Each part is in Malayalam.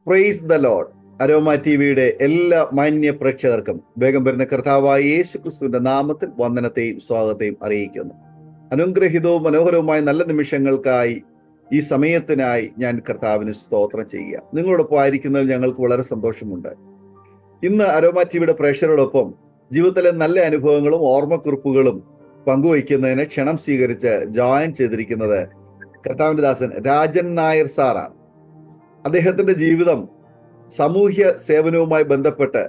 Praise the Lord. അരോമ ടിവിയുടെ എല്ലാ മാന്യ പ്രേക്ഷകർക്കും വേഗം വരുന്ന കർത്താവായ യേശു ക്രിസ്തുവിന്റെ നാമത്തിൽ വന്ദനത്തെയും സ്വാഗതത്തെയും അറിയിക്കുന്നു. അനുഗ്രഹീതവും മനോഹരവുമായ നല്ല നിമിഷങ്ങൾക്കായി ഈ സമയത്തിനായി ഞാൻ കർത്താവിന് സ്തോത്രം ചെയ്യുക. നിങ്ങളോടൊപ്പം ആയിരിക്കുന്നതിൽ ഞങ്ങൾക്ക് വളരെ സന്തോഷമുണ്ട്. ഇന്ന് അരോമ ടിവിയുടെ പ്രേക്ഷകരോടൊപ്പം ജീവിതത്തിലെ നല്ല അനുഭവങ്ങളും ഓർമ്മക്കുറിപ്പുകളും പങ്കുവയ്ക്കുന്നതിന് ക്ഷണം സ്വീകരിച്ച് ജോയിൻ ചെയ്തിരിക്കുന്നത് കർത്താവിന്റെ ദാസൻ രാജൻ നായർ സാറാണ്. അദ്ദേഹത്തിന്റെ ജീവിതം സാമൂഹ്യ സേവനവുമായി ബന്ധപ്പെട്ട്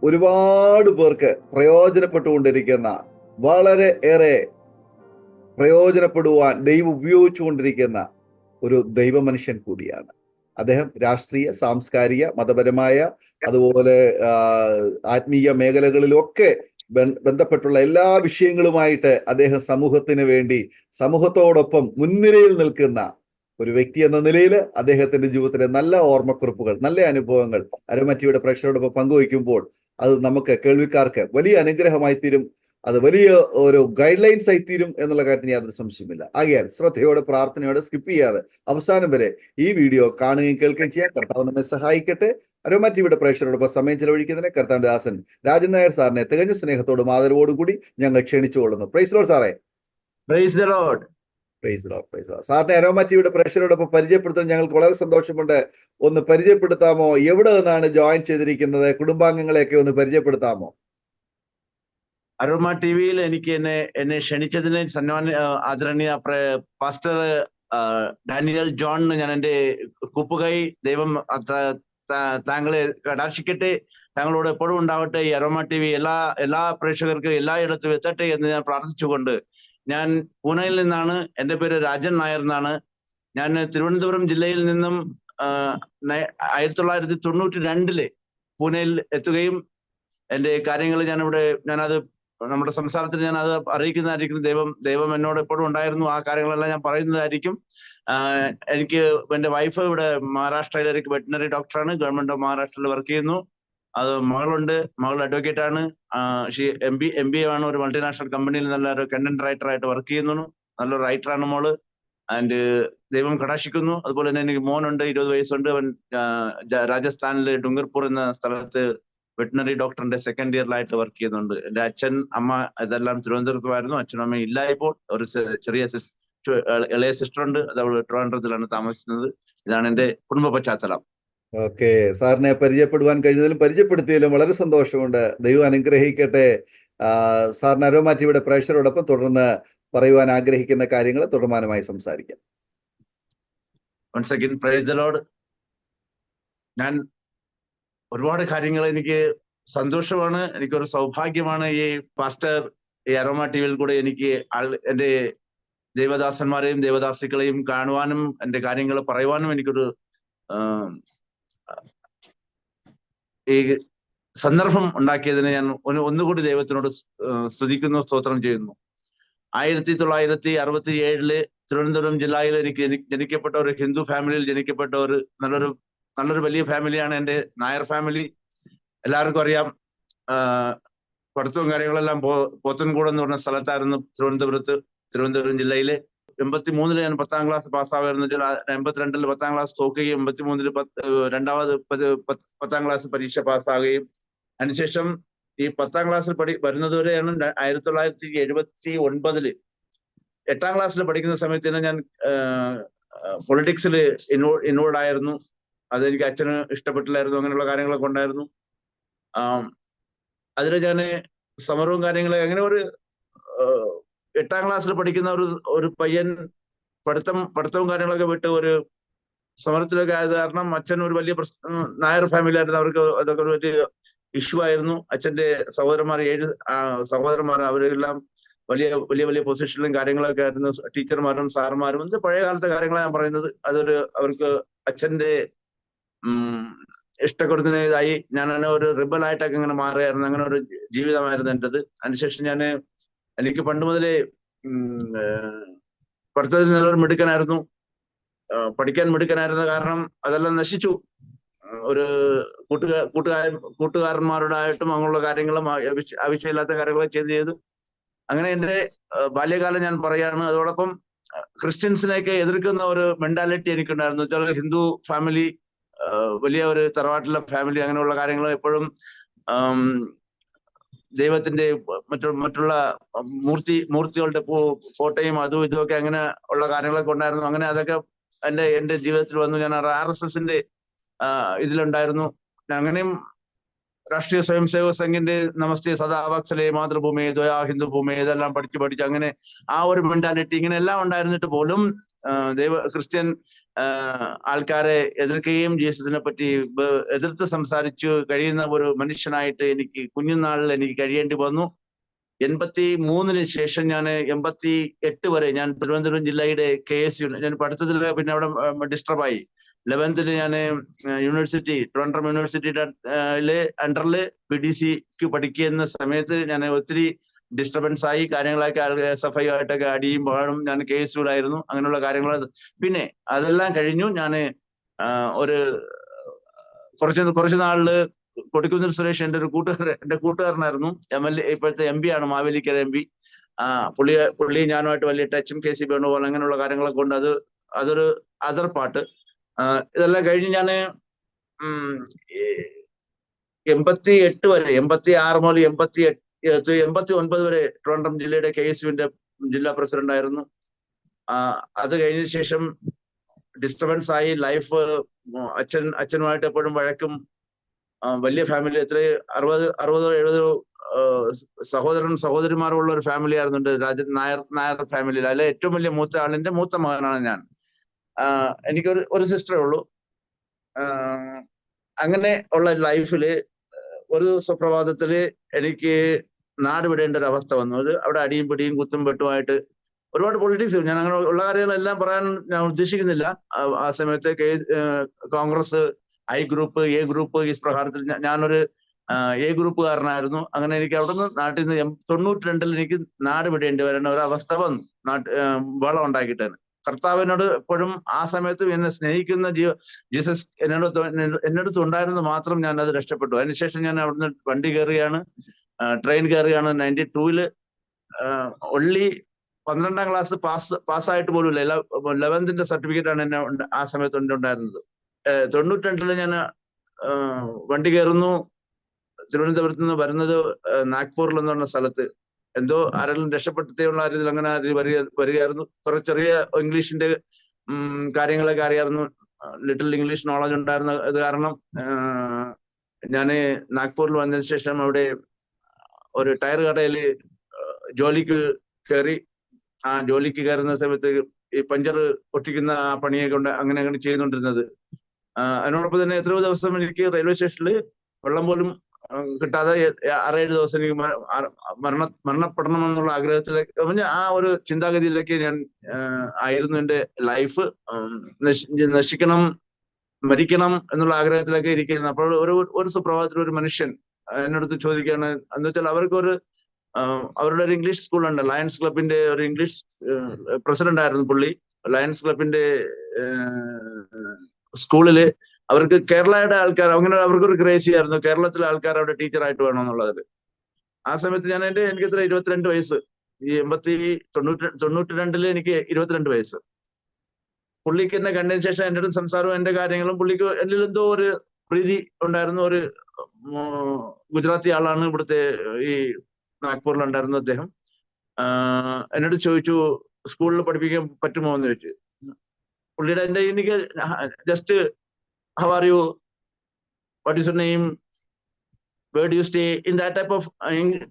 ഒരുപാട് പേർക്ക് പ്രയോജനപ്പെട്ടുകൊണ്ടിരിക്കുന്ന, വളരെ ഏറെ പ്രയോജനപ്പെടുവാൻ ദൈവം ഉപയോഗിച്ചുകൊണ്ടിരിക്കുന്ന ഒരു ദൈവമനുഷ്യൻ കൂടിയാണ് അദ്ദേഹം. രാഷ്ട്രീയ, സാംസ്കാരിക, മതപരമായ, അതുപോലെ ആത്മീയ മേഖലകളിലൊക്കെ ബന്ധപ്പെട്ടുള്ള എല്ലാ വിഷയങ്ങളുമായിട്ട് അദ്ദേഹം സമൂഹത്തിന് വേണ്ടി, സമൂഹത്തോടൊപ്പം മുൻനിരയിൽ നിൽക്കുന്ന ഒരു വ്യക്തി എന്ന നിലയിൽ അദ്ദേഹത്തിന്റെ ജീവിതത്തിലെ നല്ല ഓർമ്മക്കുറിപ്പുകൾ, നല്ല അനുഭവങ്ങൾ അരോമ ടിവിയുടെ പ്രേക്ഷകരോടൊപ്പം പങ്കുവയ്ക്കുമ്പോൾ അത് നമുക്ക് കേൾവിക്കാർക്ക് വലിയ അനുഗ്രഹമായി തീരും, അത് വലിയ ഒരു ഗൈഡ് ലൈൻസ് ആയി തീരും എന്നുള്ള കാര്യത്തിന് യാതൊരു സംശയമില്ല. ആകയാൽ ശ്രദ്ധയോടെ, പ്രാർത്ഥനയോടെ, സ്കിപ്പ് ചെയ്യാതെ അവസാനം വരെ ഈ വീഡിയോ കാണുകയും കേൾക്കുകയും ചെയ്യാൻ കർത്താവ് നമ്മെ സഹായിക്കട്ടെ. അരോമ ടിവിയുടെ പ്രേക്ഷകരോടൊപ്പം സമയം ചെലവഴിക്കുന്നതിന് കർത്താവിന്റെ ദാസൻ രാജൻ നായർ സാറിനെ തികഞ്ഞ സ്നേഹത്തോടും ആദരവോടും കൂടി ഞങ്ങൾ ക്ഷണിച്ചുകൊള്ളുന്നു. പ്രൈസ് ലോർഡ് സാറേ. Price the Lord. സാറിനെ അരോമ ടിവിയുടെ പ്രേക്ഷകരോടൊപ്പം പരിചയപ്പെടുത്താൻ ഞങ്ങൾക്ക് വളരെ സന്തോഷമുണ്ട്. ഒന്ന് പരിചയപ്പെടുത്താമോ? എവിടെ നിന്നാണ് ജോയിൻ ചെയ്തിരിക്കുന്നത്? കുടുംബാംഗങ്ങളെയൊക്കെ ഒന്ന് പരിചയപ്പെടുത്താമോ? അരോമ ടിവിയിൽ എനിക്ക് എന്നെ ക്ഷണിച്ചതിന് ആദരണീയ പാസ്റ്റർ ഡാനിയൽ ജോൺ, ഞാൻ എൻ്റെ കൂപ്പുകൈ. ദൈവം താങ്കളെ കടാക്ഷിക്കട്ടെ, താങ്കളോട് എപ്പോഴും ഉണ്ടാവട്ടെ. ഈ അരോമ ടിവി എല്ലാ പ്രേക്ഷകർക്കും എല്ലായിടത്തും എത്തട്ടെ എന്ന് ഞാൻ പ്രാർത്ഥിച്ചുകൊണ്ട്, ഞാൻ പൂനെയിൽ നിന്നാണ്. എൻ്റെ പേര് രാജൻ നായർ എന്നാണ്. ഞാൻ തിരുവനന്തപുരം ജില്ലയിൽ നിന്നും 1992 പൂനെയിൽ എത്തുകയും എൻ്റെ കാര്യങ്ങൾ ഞാനത് നമ്മുടെ സംസാരത്തിൽ ഞാൻ അത് അറിയിക്കുന്നതായിരിക്കും. ദൈവം എന്നോട് എപ്പോഴും ഉണ്ടായിരുന്നു. ആ കാര്യങ്ങളെല്ലാം ഞാൻ പറയുന്നതായിരിക്കും. എനിക്ക് എൻ്റെ വൈഫ് ഇവിടെ മഹാരാഷ്ട്രയിലെ വെറ്റിനറി ഡോക്ടറാണ്, ഗവൺമെന്റ് ഓഫ് മഹാരാഷ്ട്രയിൽ വർക്ക് ചെയ്യുന്നു. അത് മകളുണ്ട്, മകൾ അഡ്വക്കേറ്റ് ആണ്. MBA ആണ്, ഒരു മൾട്ടിനാഷണൽ കമ്പനിയിൽ നല്ലൊരു കണ്ടന്റ് റൈറ്റർ ആയിട്ട് വർക്ക് ചെയ്യുന്നു. നല്ലൊരു റൈറ്ററാണ് മോള്. ആൻഡ് ദൈവം കടാക്ഷിക്കുന്നു. അതുപോലെ തന്നെ എനിക്ക് മോനുണ്ട്, 20 വയസ്സുണ്ട്. അവൻ രാജസ്ഥാനിലെ ഡുംഗർപൂർ എന്ന സ്ഥലത്ത് വെറ്റിനറി ഡോക്ടറിന്റെ സെക്കൻഡ് ഇയറിലായിട്ട് വർക്ക് ചെയ്യുന്നുണ്ട്. എൻ്റെ അച്ഛൻ, അമ്മ ഇതെല്ലാം തിരുവനന്തപുരത്തുമായിരുന്നു. അച്ഛനും അമ്മയും ഇല്ല ഇപ്പോൾ. ഒരു ചെറിയ ഇളയ സിസ്റ്റർ ഉണ്ട്, അത് അവൾ ട്രിവാൻഡ്രത്തിലാണ് താമസിക്കുന്നത്. ഇതാണ് എൻ്റെ കുടുംബ പശ്ചാത്തലം. ഓക്കെ, സാറിനെ പരിചയപ്പെടുവാൻ കഴിഞ്ഞതിലും പരിചയപ്പെടുത്തിയതിലും വളരെ സന്തോഷമുണ്ട്. ദൈവം അനുഗ്രഹിക്കട്ടെ. സാറിന് അരോമ ടിവിയുടെ പ്രേക്ഷകരോടൊപ്പം തുടർന്ന് പറയുവാൻ ആഗ്രഹിക്കുന്ന കാര്യങ്ങൾ തുടർമാനമായി സംസാരിക്കാം. Once again praise the lord. ഞാൻ ഒരുപാട് കാര്യങ്ങൾ, എനിക്ക് സന്തോഷമാണ്, എനിക്കൊരു സൗഭാഗ്യമാണ് ഈ പാസ്റ്റർ, ഈ അരോമ ടിവിയിൽ കൂടെ എനിക്ക് എൻ്റെ ദേവദാസന്മാരെയും ദേവദാസികളെയും കാണുവാനും എൻ്റെ കാര്യങ്ങൾ പറയുവാനും എനിക്കൊരു ഈ സന്ദർഭം ഉണ്ടാക്കിയതിന് ഞാൻ ഒന്നുകൂടി ദൈവത്തിനോട് സ്തുതിക്കുന്നു, സ്തോത്രം ചെയ്യുന്നു. 1967 തിരുവനന്തപുരം ജില്ലയിൽ എനിക്ക് ജനിക്കപ്പെട്ട ഒരു ഹിന്ദു ഫാമിലിയിൽ ജനിക്കപ്പെട്ട നല്ലൊരു വലിയ ഫാമിലിയാണ് എൻ്റെ നായർ ഫാമിലി. എല്ലാവർക്കും അറിയാം. പഠിത്തവും കാര്യങ്ങളെല്ലാം പോത്തൻകോട് എന്ന് പറഞ്ഞ സ്ഥലത്തായിരുന്നു, തിരുവനന്തപുരം ജില്ലയിലെ. 83 ഞാൻ 10ാം ക്ലാസ് പാസ്സാവായിരുന്നു. 82 10ാം ക്ലാസ് തോക്കുകയും 83 രണ്ടാമത് 10ാം ക്ലാസ് പരീക്ഷ പാസ്സാകുകയും, അതിനുശേഷം ഈ 10ാം ക്ലാസ്സിൽ വരുന്നതുവരെയാണ് 1979 8ാം ക്ലാസ്സിൽ പഠിക്കുന്ന സമയത്ത് ഞാൻ പൊളിറ്റിക്സിൽ ഇൻവോൾവ് ആയിരുന്നു. അതെനിക്ക് അച്ഛന് ഇഷ്ടപ്പെട്ടില്ലായിരുന്നു. അങ്ങനെയുള്ള കാര്യങ്ങളൊക്കെ ഉണ്ടായിരുന്നു. അതിൽ ഞാൻ സമരവും കാര്യങ്ങളെ അങ്ങനെ ഒരു 8ാം ക്ലാസ്സിൽ പഠിക്കുന്ന ഒരു പയ്യൻ പഠിത്തവും കാര്യങ്ങളൊക്കെ വിട്ട് ഒരു സമരത്തിലൊക്കെ ആയത് കാരണം അച്ഛൻ ഒരു വലിയ നായർ ഫാമിലി ആയിരുന്നു. അവർക്ക് അതൊക്കെ ഒരു വലിയ ഇഷ്യൂ ആയിരുന്നു. അച്ഛന്റെ സഹോദരന്മാർ 7 സഹോദരന്മാർ, അവരെല്ലാം വലിയ വലിയ വലിയ പൊസിഷനിലും കാര്യങ്ങളൊക്കെ ആയിരുന്നു. ടീച്ചർമാരും സാറന്മാരും പഴയ കാലത്തെ കാര്യങ്ങളാണ് ഞാൻ പറയുന്നത്. അവർക്ക് അച്ഛന്റെ ഇഷ്ടപ്പെടുത്തുന്ന ഇതായി ഞാൻ അങ്ങനെ ഒരു റിബലായിട്ടൊക്കെ ഇങ്ങനെ മാറുകയായിരുന്നു. അങ്ങനെ ഒരു ജീവിതമായിരുന്നു എൻ്റെത്. അതിനുശേഷം എനിക്ക് പണ്ട് മുതലേ പഠിത്തത്തിൽ നല്ലൊരു മിടുക്കനായിരുന്നു. പഠിക്കാൻ മിടുക്കനായിരുന്ന കാരണം അതെല്ലാം നശിച്ചു. ഒരു കൂട്ടുകാരന്മാരോടായിട്ടും അങ്ങനെയുള്ള കാര്യങ്ങളും ആവശ്യമില്ലാത്ത കാര്യങ്ങളൊക്കെ ചെയ്തു. അങ്ങനെ എൻ്റെ ബാല്യകാലം ഞാൻ പറയാണ്. അതോടൊപ്പം ക്രിസ്ത്യൻസിനെയൊക്കെ എതിർക്കുന്ന ഒരു മെന്റാലിറ്റി എനിക്കുണ്ടായിരുന്നു. വെച്ചാൽ ഹിന്ദു ഫാമിലി, വലിയ ഒരു തറവാട്ടിലെ ഫാമിലി, അങ്ങനെയുള്ള കാര്യങ്ങൾ എപ്പോഴും ദൈവത്തിന്റെ മറ്റുള്ള മൂർത്തികളുടെ ഫോട്ടോയും അതും ഇതുമൊക്കെ അങ്ങനെ ഉള്ള കാര്യങ്ങളൊക്കെ ഉണ്ടായിരുന്നു. അങ്ങനെ അതൊക്കെ എന്റെ ജീവിതത്തിൽ വന്നു. ഞാൻ RSSന്റെ ഇതിലുണ്ടായിരുന്നു. അങ്ങനെയും രാഷ്ട്രീയ സ്വയം സേവക സംഘിന്റെ നമസ്തേ സദാവത്സലേ മാതൃഭൂമി ദ്വയാ ഹിന്ദു ഭൂമി ഇതെല്ലാം പഠിച്ച് അങ്ങനെ ആ ഒരു മെന്റാലിറ്റി ഇങ്ങനെ എല്ലാം ഉണ്ടായിരുന്നിട്ട് പോലും ക്രിസ്ത്യൻ ആൾക്കാരെ എതിർക്കുകയും ജീസസിനെ പറ്റി എതിർത്ത് സംസാരിച്ചു കഴിയുന്ന ഒരു മനുഷ്യനായിട്ട് എനിക്ക് കുഞ്ഞുനാളിൽ എനിക്ക് കഴിയേണ്ടി വന്നു. 83-ന് ശേഷം ഞാൻ 88 വരെ ഞാൻ തിരുവനന്തപുരം ജില്ലയുടെ KSU ഞാൻ പഠിത്തത്തിൽ പിന്നെ അവിടെ ഡിസ്റ്റർബായി. 11th ഞാൻ യൂണിവേഴ്സിറ്റി ട്രിവാൻഡ്രം യൂണിവേഴ്സിറ്റിയുടെ അണ്ടറിൽ PDCക്ക് പഠിക്കുന്ന സമയത്ത് ഞാൻ ഒത്തിരി ഡിസ്റ്റർബൻസ് ആയി. കാര്യങ്ങളൊക്കെ SFI ആയിട്ടൊക്കെ അടിയും പാടും. ഞാൻ KSUലായിരുന്നു. അങ്ങനെയുള്ള കാര്യങ്ങൾ. പിന്നെ അതെല്ലാം കഴിഞ്ഞു. ഞാൻ കുറച്ച് നാളില് കൊടിക്കുന്നിൽ സുരേഷ് എന്റെ കൂട്ടുകാരനായിരുന്നു. MLA, ഇപ്പോഴത്തെ MP ആണ്, മാവേലിക്കര MP. പുള്ളി ഞാനുമായിട്ട് വലിയ ടച്ചും KC വേണുപോലെ അങ്ങനെയുള്ള കാര്യങ്ങളൊക്കെ കൊണ്ട് അതൊരു അതർ പാട്ട്. ഇതെല്ലാം കഴിഞ്ഞ് ഞാൻ 88 വരെ 86 മുതൽ 89 വരെ ട്രിവാൻഡ്രം ജില്ലയുടെ KSUവിന്റെ ജില്ലാ പ്രസിഡന്റ് ആയിരുന്നു. അത് കഴിഞ്ഞ ശേഷം ഡിസ്റ്റർബൻസ് ആയി ലൈഫ്. അച്ഛനുമായിട്ട് എപ്പോഴും വഴക്കും. വലിയ ഫാമിലി, എത്ര 60-70 സഹോദരന്മാരുള്ള ഒരു ഫാമിലി ആയിരുന്നുണ്ട്. നായർ ഫാമിലിയിൽ. അതിലെ ഏറ്റവും വലിയ മൂത്ത ആളിന്റെ മൂത്ത മകനാണ് ഞാൻ. എനിക്ക് ഒരു സിസ്റ്ററേ ഉള്ളൂ. അങ്ങനെ ഉള്ള ലൈഫില് ഒരു സുപ്രഭാതത്തില് എനിക്ക് നാട് വിടേണ്ട ഒരു അവസ്ഥ വന്നു. അത് അവിടെ അടിയും പിടിയും കുത്തും വെട്ടുമായിട്ട് ഒരുപാട് പൊളിറ്റിക്സ്. ഞാൻ അങ്ങനെ ഉള്ള കാര്യങ്ങളെല്ലാം പറയാൻ ഞാൻ ഉദ്ദേശിക്കുന്നില്ല. ആ സമയത്ത് Congress I group A group ഈ പ്രകാരത്തിൽ ഞാനൊരു A ഗ്രൂപ്പുകാരനായിരുന്നു. അങ്ങനെ എനിക്ക് അവിടുന്ന് നാട്ടിൽ നിന്ന് 92-ൽ എനിക്ക് നാട് വിടേണ്ടി വരേണ്ട ഒരു അവസ്ഥ വന്നു. ബഹളം ഉണ്ടാക്കിയിട്ടാണ്. കർത്താവിനോട് എപ്പോഴും ആ സമയത്ത് എന്നെ സ്നേഹിക്കുന്ന ജീസസ് എന്നടുത്ത് ഉണ്ടായിരുന്നത് മാത്രം ഞാൻ അത് രക്ഷപ്പെട്ടു. അതിനുശേഷം ഞാൻ അവിടുന്ന് വണ്ടി കയറുകയാണ്, ട്രെയിൻ കയറുകയാണ്. 92-ൽ ഒള്ളി 12ാം ക്ലാസ് പാസ്സായിട്ട് പോലും ഇല്ല. 11th സർട്ടിഫിക്കറ്റ് ആണ് എന്നെ ആ സമയത്ത് ഉണ്ടായിരുന്നത്. 92-ൽ ഞാൻ വണ്ടി കയറുന്നു. തിരുവനന്തപുരത്ത് നിന്ന് വരുന്നത് നാഗ്പൂരിൽ എന്ന് പറഞ്ഞ സ്ഥലത്ത് എന്തോ ആരെങ്കിലും രക്ഷപ്പെടുത്തിയുള്ള രീതിയിൽ അങ്ങനെ വരികയായിരുന്നു. കുറെ ചെറിയ ഇംഗ്ലീഷിന്റെ കാര്യങ്ങളൊക്കെ അറിയായിരുന്നു. ലിറ്റിൽ ഇംഗ്ലീഷ് നോളജ് ഉണ്ടായിരുന്ന ഇത് കാരണം ഞാൻ നാഗ്പൂരിൽ വന്നതിന് ശേഷം അവിടെ ഒരു ടയർ കടയിൽ ജോലിക്ക് കയറി. ആ ജോലിക്ക് കയറുന്ന സമയത്ത് ഈ പഞ്ചർ ഒട്ടിക്കുന്ന ആ പണിയൊക്കെ ഉണ്ട്. അങ്ങനെ ചെയ്യുന്നുണ്ടിരുന്നത്. അതിനോടൊപ്പം തന്നെ എത്രയോ ദിവസം എനിക്ക് റെയിൽവേ സ്റ്റേഷനിൽ വെള്ളം പോലും കിട്ടാതെ 6-7 ദിവസം എനിക്ക് മരണപ്പെടണമെന്നുള്ള ആഗ്രഹത്തിലേക്ക് ആ ഒരു ചിന്താഗതിയിലേക്ക് ഞാൻ ആയിരുന്നു. എൻ്റെ ലൈഫ് നശിക്കണം, മരിക്കണം എന്നുള്ള ആഗ്രഹത്തിലൊക്കെ ഇരിക്കുന്നു. അപ്പോൾ ഒരു സുപ്രഭാതത്തിൽ ഒരു മനുഷ്യൻ എന്നടുത്ത് ചോദിക്കുകയാണ്. എന്ന് വെച്ചാൽ അവരുടെ ഒരു ഇംഗ്ലീഷ് സ്കൂളുണ്ട്, ലയൺസ് ക്ലബിന്റെ ഒരു ഇംഗ്ലീഷ് പ്രസിഡന്റ് ആയിരുന്നു പുള്ളി. ലയൺസ് ക്ലബിന്റെ സ്കൂളില് അവർക്ക് കേരളയുടെ ആൾക്കാർ, അങ്ങനെ അവർക്കൊരു ക്രേസി ആയിരുന്നു കേരളത്തിലെ ആൾക്കാർ അവിടെ ടീച്ചറായിട്ട് വേണമെന്നുള്ളതിൽ. ആ സമയത്ത് എനിക്ക് എത്ര 22 വയസ്സ്. ഈ 92-ൽ എനിക്ക് 22 വയസ്സ്. പുള്ളിക്ക് എന്നെ കണ്ടതിന് ശേഷം എൻ്റെ അടുത്ത് സംസാരവും എൻ്റെ കാര്യങ്ങളും, പുള്ളിക്ക് എന്നിൽ എന്തോ ഒരു പ്രീതി ഉണ്ടായിരുന്നു. ഒരു ഗുജറാത്തി ആളാണ്, ഇവിടുത്തെ ഈ നാഗ്പൂരിലുണ്ടായിരുന്നു അദ്ദേഹം. എന്നോട് ചോദിച്ചു സ്കൂളിൽ പഠിപ്പിക്കാൻ പറ്റുമോ എന്ന് ചോദിച്ചു. പുള്ളിയുടെ എനിക്ക് just how are you, what is your name, word you stay, in that type of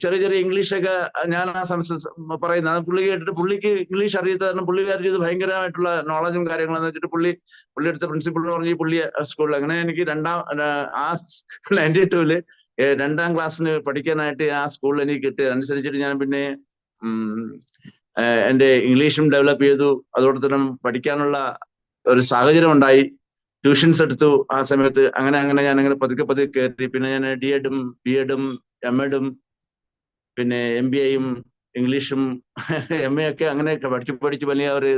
ചെറിയ ചെറിയ ഇംഗ്ലീഷൊക്കെ ഞാൻ ആ പറയുന്നത്. അത് പുള്ളി കേട്ടിട്ട് പുള്ളിക്ക് ഇംഗ്ലീഷ് അറിയാത്ത കാരണം പുള്ളി ഇത് ഭയങ്കരമായിട്ടുള്ള നോളജും കാര്യങ്ങളെന്ന് വെച്ചിട്ട് പുള്ളി എടുത്ത പ്രിൻസിപ്പളിന് പറഞ്ഞ് പുള്ളി സ്കൂളിൽ അങ്ങനെ എനിക്ക് ആ 92-ല് 2ാം ക്ലാസ്സിന് പഠിക്കാനായിട്ട് ആ സ്കൂളിൽ എനിക്ക് കിട്ടിയത് അനുസരിച്ചിട്ട് ഞാൻ പിന്നെ എന്റെ ഇംഗ്ലീഷും ഡെവലപ്പ് ചെയ്തു. അതോടെ തന്നെ പഠിക്കാനുള്ള ഒരു സാഹചര്യം ഉണ്ടായി. ട്യൂഷൻസ് എടുത്തു ആ സമയത്ത്. അങ്ങനെ ഞാൻ പതുക്കെ കയറി. പിന്നെ ഞാൻ DEdും BEdും MEdും പിന്നെ MBAയും ഇംഗ്ലീഷും MA ഒക്കെ അങ്ങനെയൊക്കെ പഠിച്ച് വലിയ ഒരു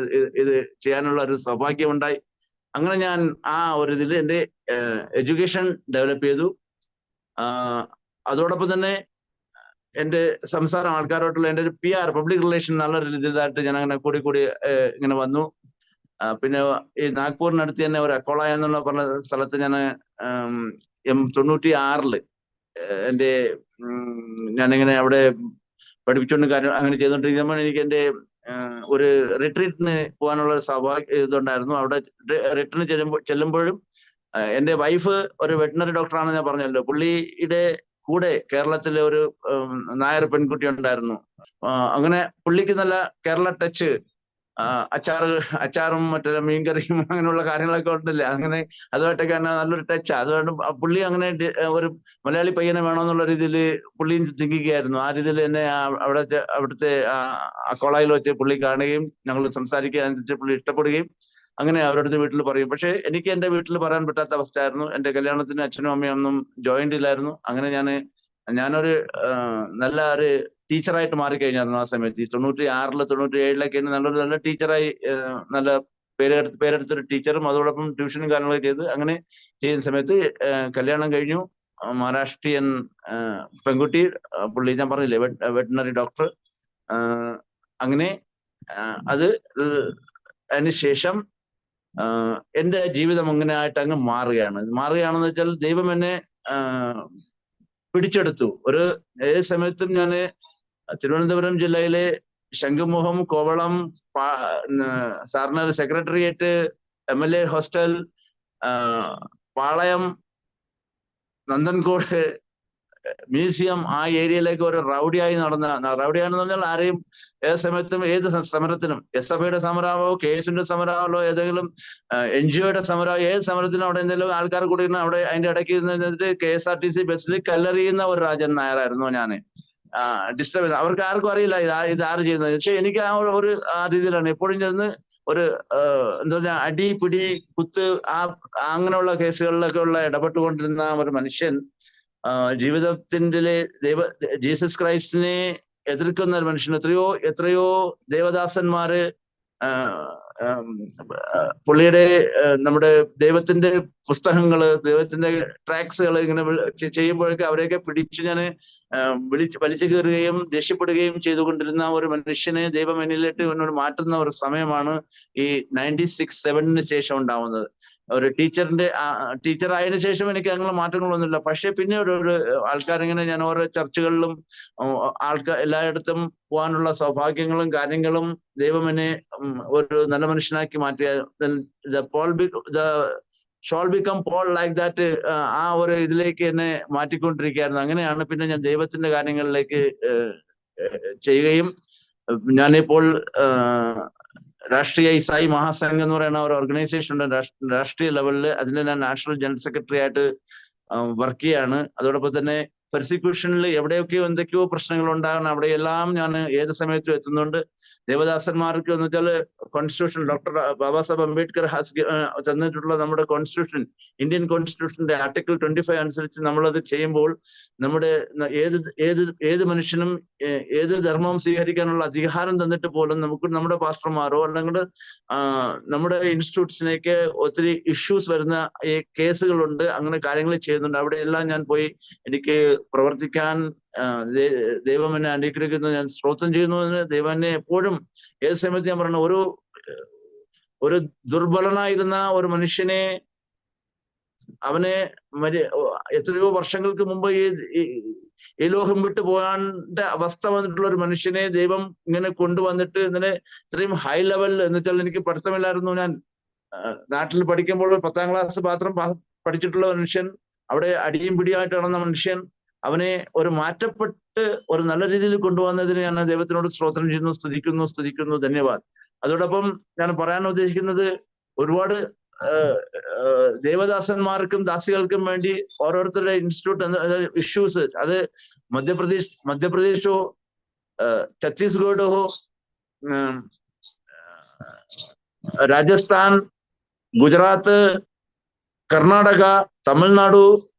ഇത് ചെയ്യാനുള്ള ഒരു സൗഭാഗ്യം ഉണ്ടായി. അങ്ങനെ ഞാൻ ആ ഒരു ഇതിൽ എന്റെ എഡ്യൂക്കേഷൻ ഡെവലപ്പ് ചെയ്തു. അതോടൊപ്പം തന്നെ എന്റെ സംസാരം ആൾക്കാരോട്ടുള്ള എന്റെ ഒരു PR പബ്ലിക് റിലേഷൻ നല്ല രീതിയിലായിട്ട് ഞാൻ അങ്ങനെ കൂടി ഇങ്ങനെ വന്നു. പിന്നെ ഈ നാഗ്പൂരിനടുത്ത് തന്നെ ഒരു അക്കോള എന്നുള്ള പറഞ്ഞ സ്ഥലത്ത് ഞാൻ 96-ല് എന്റെ ഞാനിങ്ങനെ അവിടെ പഠിപ്പിച്ചുകൊണ്ട് കാര്യം അങ്ങനെ ചെയ്തുകൊണ്ടിരിക്കുമ്പോൾ എനിക്ക് എന്റെ ഒരു റിട്രീറ്റിന് പോകാനുള്ള ഇതുണ്ടായിരുന്നു. അവിടെ റിട്രീറ്റിന് ചെല്ലുമ്പോഴും എന്റെ വൈഫ് ഒരു വെറ്റിനറി ഡോക്ടറാണെന്ന് ഞാൻ പറഞ്ഞല്ലോ. പുള്ളിയുടെ കൂടെ കേരളത്തിലെ ഒരു നായർ പെൺകുട്ടി ഉണ്ടായിരുന്നു. അങ്ങനെ പുള്ളിക്ക് നല്ല കേരള ടച്ച്, അച്ചാറും മറ്റേ മീൻകറിയും അങ്ങനെയുള്ള കാര്യങ്ങളൊക്കെ ഉണ്ടല്ലേ, അങ്ങനെ അതുമായിട്ടൊക്കെ നല്ലൊരു ടച്ച്. അതുകൊണ്ട് പുള്ളി അങ്ങനെ ഒരു മലയാളി പയ്യനെ വേണമെന്നുള്ള രീതിയിൽ പുള്ളിയും ചിന്തിക്കുകയായിരുന്നു. ആ രീതിയിൽ എന്നെ അവിടുത്തെ അക്കോളയിൽ വെച്ച് പുള്ളി കാണുകയും ഞങ്ങൾ സംസാരിക്കുക അനുസരിച്ച് പുള്ളി ഇഷ്ടപ്പെടുകയും അങ്ങനെ അവരുടെ വീട്ടിൽ പറയും. പക്ഷെ എനിക്ക് എന്റെ വീട്ടിൽ പറയാൻ പറ്റാത്ത അവസ്ഥയായിരുന്നു. എന്റെ കല്യാണത്തിന് അച്ഛനും അമ്മയും ഒന്നും ജോയിന്റ് ഇല്ലായിരുന്നു. അങ്ങനെ ഞാനൊരു നല്ല ഒരു ടീച്ചറായിട്ട് മാറിക്കഴിഞ്ഞായിരുന്നു ആ സമയത്ത്. ഈ 96-ല് 97-ലൊക്കെ നല്ല ടീച്ചറായി, നല്ല പേരെടുത്തൊരു ടീച്ചറും അതോടൊപ്പം ട്യൂഷനും കാര്യങ്ങളൊക്കെ ചെയ്ത് അങ്ങനെ ചെയ്യുന്ന സമയത്ത് കല്യാണം കഴിഞ്ഞു. മഹാരാഷ്ട്രീയൻ പെൺകുട്ടി, പുള്ളി ഞാൻ പറഞ്ഞില്ലേ വെറ്റിനറി ഡോക്ടർ. അങ്ങനെ അതിനുശേഷം എന്റെ ജീവിതം അങ്ങനെ ആയിട്ട് അങ്ങ് മാറുകയാണെന്ന് വെച്ചാൽ ദൈവം എന്നെ പിടിച്ചെടുത്തു. ഏത് സമയത്തും ഞാന് തിരുവനന്തപുരം ജില്ലയിലെ ശംഖുമുഖം, കോവളം, സാറിന് സെക്രട്ടേറിയറ്റ്, MLA ഹോസ്റ്റൽ, പാളയം, നന്ദൻകോട് മ്യൂസിയം, ആ ഏരിയയിലേക്ക് ഒരു റൗഡിയാണെന്ന് പറഞ്ഞാൽ ആരെയും ഏത് സമയത്തും ഏത് സമരത്തിനും, SFIയുടെ സമരമാവോ, KS-ന്റെ സമരമാവോ, ഏതെങ്കിലും NGOയുടെ സമരമാവോ, ഏത് സമരത്തിനും അവിടെ എന്തെങ്കിലും ആൾക്കാർ കൂടി അവിടെ അതിന്റെ ഇടയ്ക്ക് ഇരുന്നിട്ട് KSRTC ബസ്സിൽ കല്ലെറിയുന്ന ഒരു രാജൻ നായരായിരുന്നു ഞാൻ. ഡിസ്റ്റർബൻസ് അവർക്ക് ആർക്കും അറിയില്ല ഇത് ആര് ചെയ്യുന്നത്. പക്ഷെ എനിക്ക് ആ രീതിയിലാണ് എപ്പോഴും ചെന്ന് ഒരു എന്താ പറഞ്ഞാൽ അടി പിടി കുത്ത് അങ്ങനെയുള്ള കേസുകളിലൊക്കെ ഇടപെട്ടുകൊണ്ടിരുന്ന ഒരു മനുഷ്യൻ ജീവിതത്തിന്റെ ജീസസ് ക്രൈസ്റ്റിനെ എതിർക്കുന്ന ഒരു മനുഷ്യൻ. എത്രയോ ദേവദാസന്മാര് പുള്ളിയുടെ നമ്മുടെ ദൈവത്തിന്റെ പുസ്തകങ്ങള്, ദൈവത്തിന്റെ ട്രാക്സുകൾ ഇങ്ങനെ ചെയ്യുമ്പോഴൊക്കെ അവരെയൊക്കെ പിടിച്ച് ഞാൻ വലിച്ചു കയറുകയും ദേഷ്യപ്പെടുകയും ചെയ്തുകൊണ്ടിരുന്ന ഒരു മനുഷ്യനെ ദൈവം എന്നിലേക്ക് മാറ്റുന്ന ഒരു സമയമാണ് ഈ 96-97 ശേഷം ഉണ്ടാവുന്നത്. ഒരു ടീച്ചർ ആയതിനു ശേഷം എനിക്ക് അങ്ങനെ മാറ്റങ്ങളൊന്നുമില്ല. പക്ഷെ പിന്നെ ഒരു ആൾക്കാരിങ്ങനെ ഞാൻ ഓരോ ചർച്ചകളിലും എല്ലായിടത്തും പോകാനുള്ള സൗഭാഗ്യങ്ങളും കാര്യങ്ങളും ദൈവം എന്നെ ഒരു നല്ല മനുഷ്യനാക്കി മാറ്റിയ Saul become Paul like that ആ ഒരു ഇതിലേക്ക് എന്നെ മാറ്റിക്കൊണ്ടിരിക്കുകയായിരുന്നു. അങ്ങനെയാണ് പിന്നെ ഞാൻ ദൈവത്തിന്റെ കാര്യങ്ങളിലേക്ക് ചെയ്യുകയും ഞാനിപ്പോൾ രാഷ്ട്രീയ ഇസായി മഹാസംഘം എന്ന് പറയുന്ന ഒരു ഓർഗനൈസേഷൻ ഉണ്ട് രാഷ്ട്രീയ ലെവലിൽ. അതിന്റെ ഞാൻ നാഷണൽ ജനറൽ സെക്രട്ടറി ആയിട്ട് വർക്ക് ചെയ്യാണ്. അതോടൊപ്പം തന്നെ പെർസിക്യൂഷനിൽ എവിടെയൊക്കെയോ എന്തൊക്കെയോ പ്രശ്നങ്ങൾ ഉണ്ടാകണം അവിടെയെല്ലാം ഞാൻ ഏത് സമയത്തും എത്തുന്നുണ്ട്. ദേവദാസന്മാർക്ക് എന്ന് വെച്ചാൽ കോൺസ്റ്റിറ്റ്യൂഷൻ ഡോക്ടർ ബാബാ സാഹേബ് അംബേദ്കർ തന്നിട്ടുള്ള നമ്മുടെ കോൺസ്റ്റിറ്റ്യൂഷൻ, ഇന്ത്യൻ കോൺസ്റ്റിറ്റ്യൂഷന്റെ ആർട്ടിക്കിൾ 25 അനുസരിച്ച് നമ്മളത് ചെയ്യുമ്പോൾ നമ്മുടെ ഏത് മനുഷ്യനും ഏത് ധർമ്മവും സ്വീകരിക്കാനുള്ള അധികാരം തന്നിട്ട് പോലും നമുക്ക് നമ്മുടെ പാസ്റ്റർമാരോ അല്ലെങ്കിൽ നമ്മുടെ ഇൻസ്റ്റിറ്റ്യൂട്ട്സിലേക്ക് ഒത്തിരി ഇഷ്യൂസ് വരുന്ന ഈ കേസുകളുണ്ട്. അങ്ങനെ കാര്യങ്ങൾ ചെയ്യുന്നുണ്ട്. അവിടെയെല്ലാം ഞാൻ പോയി എനിക്ക് പ്രവർത്തിക്കാൻ ദൈവം എന്നെ അനുഗ്രഹിക്കുന്നത് ഞാൻ സ്തോത്രം ചെയ്യുന്നതിന്. ദൈവം എന്നെ എപ്പോഴും ഏത് സമയത്ത് ഞാൻ പറഞ്ഞ ഒരു ദുർബലനായിരുന്ന ഒരു മനുഷ്യനെ, അവനെ എത്രയോ വർഷങ്ങൾക്ക് മുമ്പ് ഈ ലോകം വിട്ടു പോകാണ്ട അവസ്ഥ വന്നിട്ടുള്ള ഒരു മനുഷ്യനെ ദൈവം ഇങ്ങനെ കൊണ്ടുവന്നിട്ട് ഇങ്ങനെ ഇത്രയും ഹൈ ലെവലിൽ, എന്ന് വെച്ചാൽ എനിക്ക് പഠിത്തമില്ലായിരുന്നു. ഞാൻ നാട്ടിൽ പഠിക്കുമ്പോൾ 10ാം ക്ലാസ് മാത്രം പഠിച്ചിട്ടുള്ള മനുഷ്യൻ, അവിടെ അടിയും പിടിയായിട്ട് നടന്ന മനുഷ്യൻ, അവനെ ഒരു മാറ്റപ്പെട്ട് ഒരു നല്ല രീതിയിൽ കൊണ്ടുവന്നതിന് ഞാൻ ദൈവത്തിനോട് സ്തോത്രം ചെയ്യുന്നു, സ്തുതിക്കുന്നു. ധന്യവാദ്. അതോടൊപ്പം ഞാൻ പറയാൻ ഉദ്ദേശിക്കുന്നത്, ഒരുപാട് ദേവദാസന്മാർക്കും ദാസികൾക്കും വേണ്ടി ഓരോരുത്തരുടെ ഇൻസ്റ്റിറ്റ്യൂട്ട് ഇഷ്യൂസ്, അത് മധ്യപ്രദേശോ ഛത്തീസ്ഗഡോ രാജസ്ഥാൻ, ഗുജറാത്ത്, കർണാടക, തമിഴ്നാടു,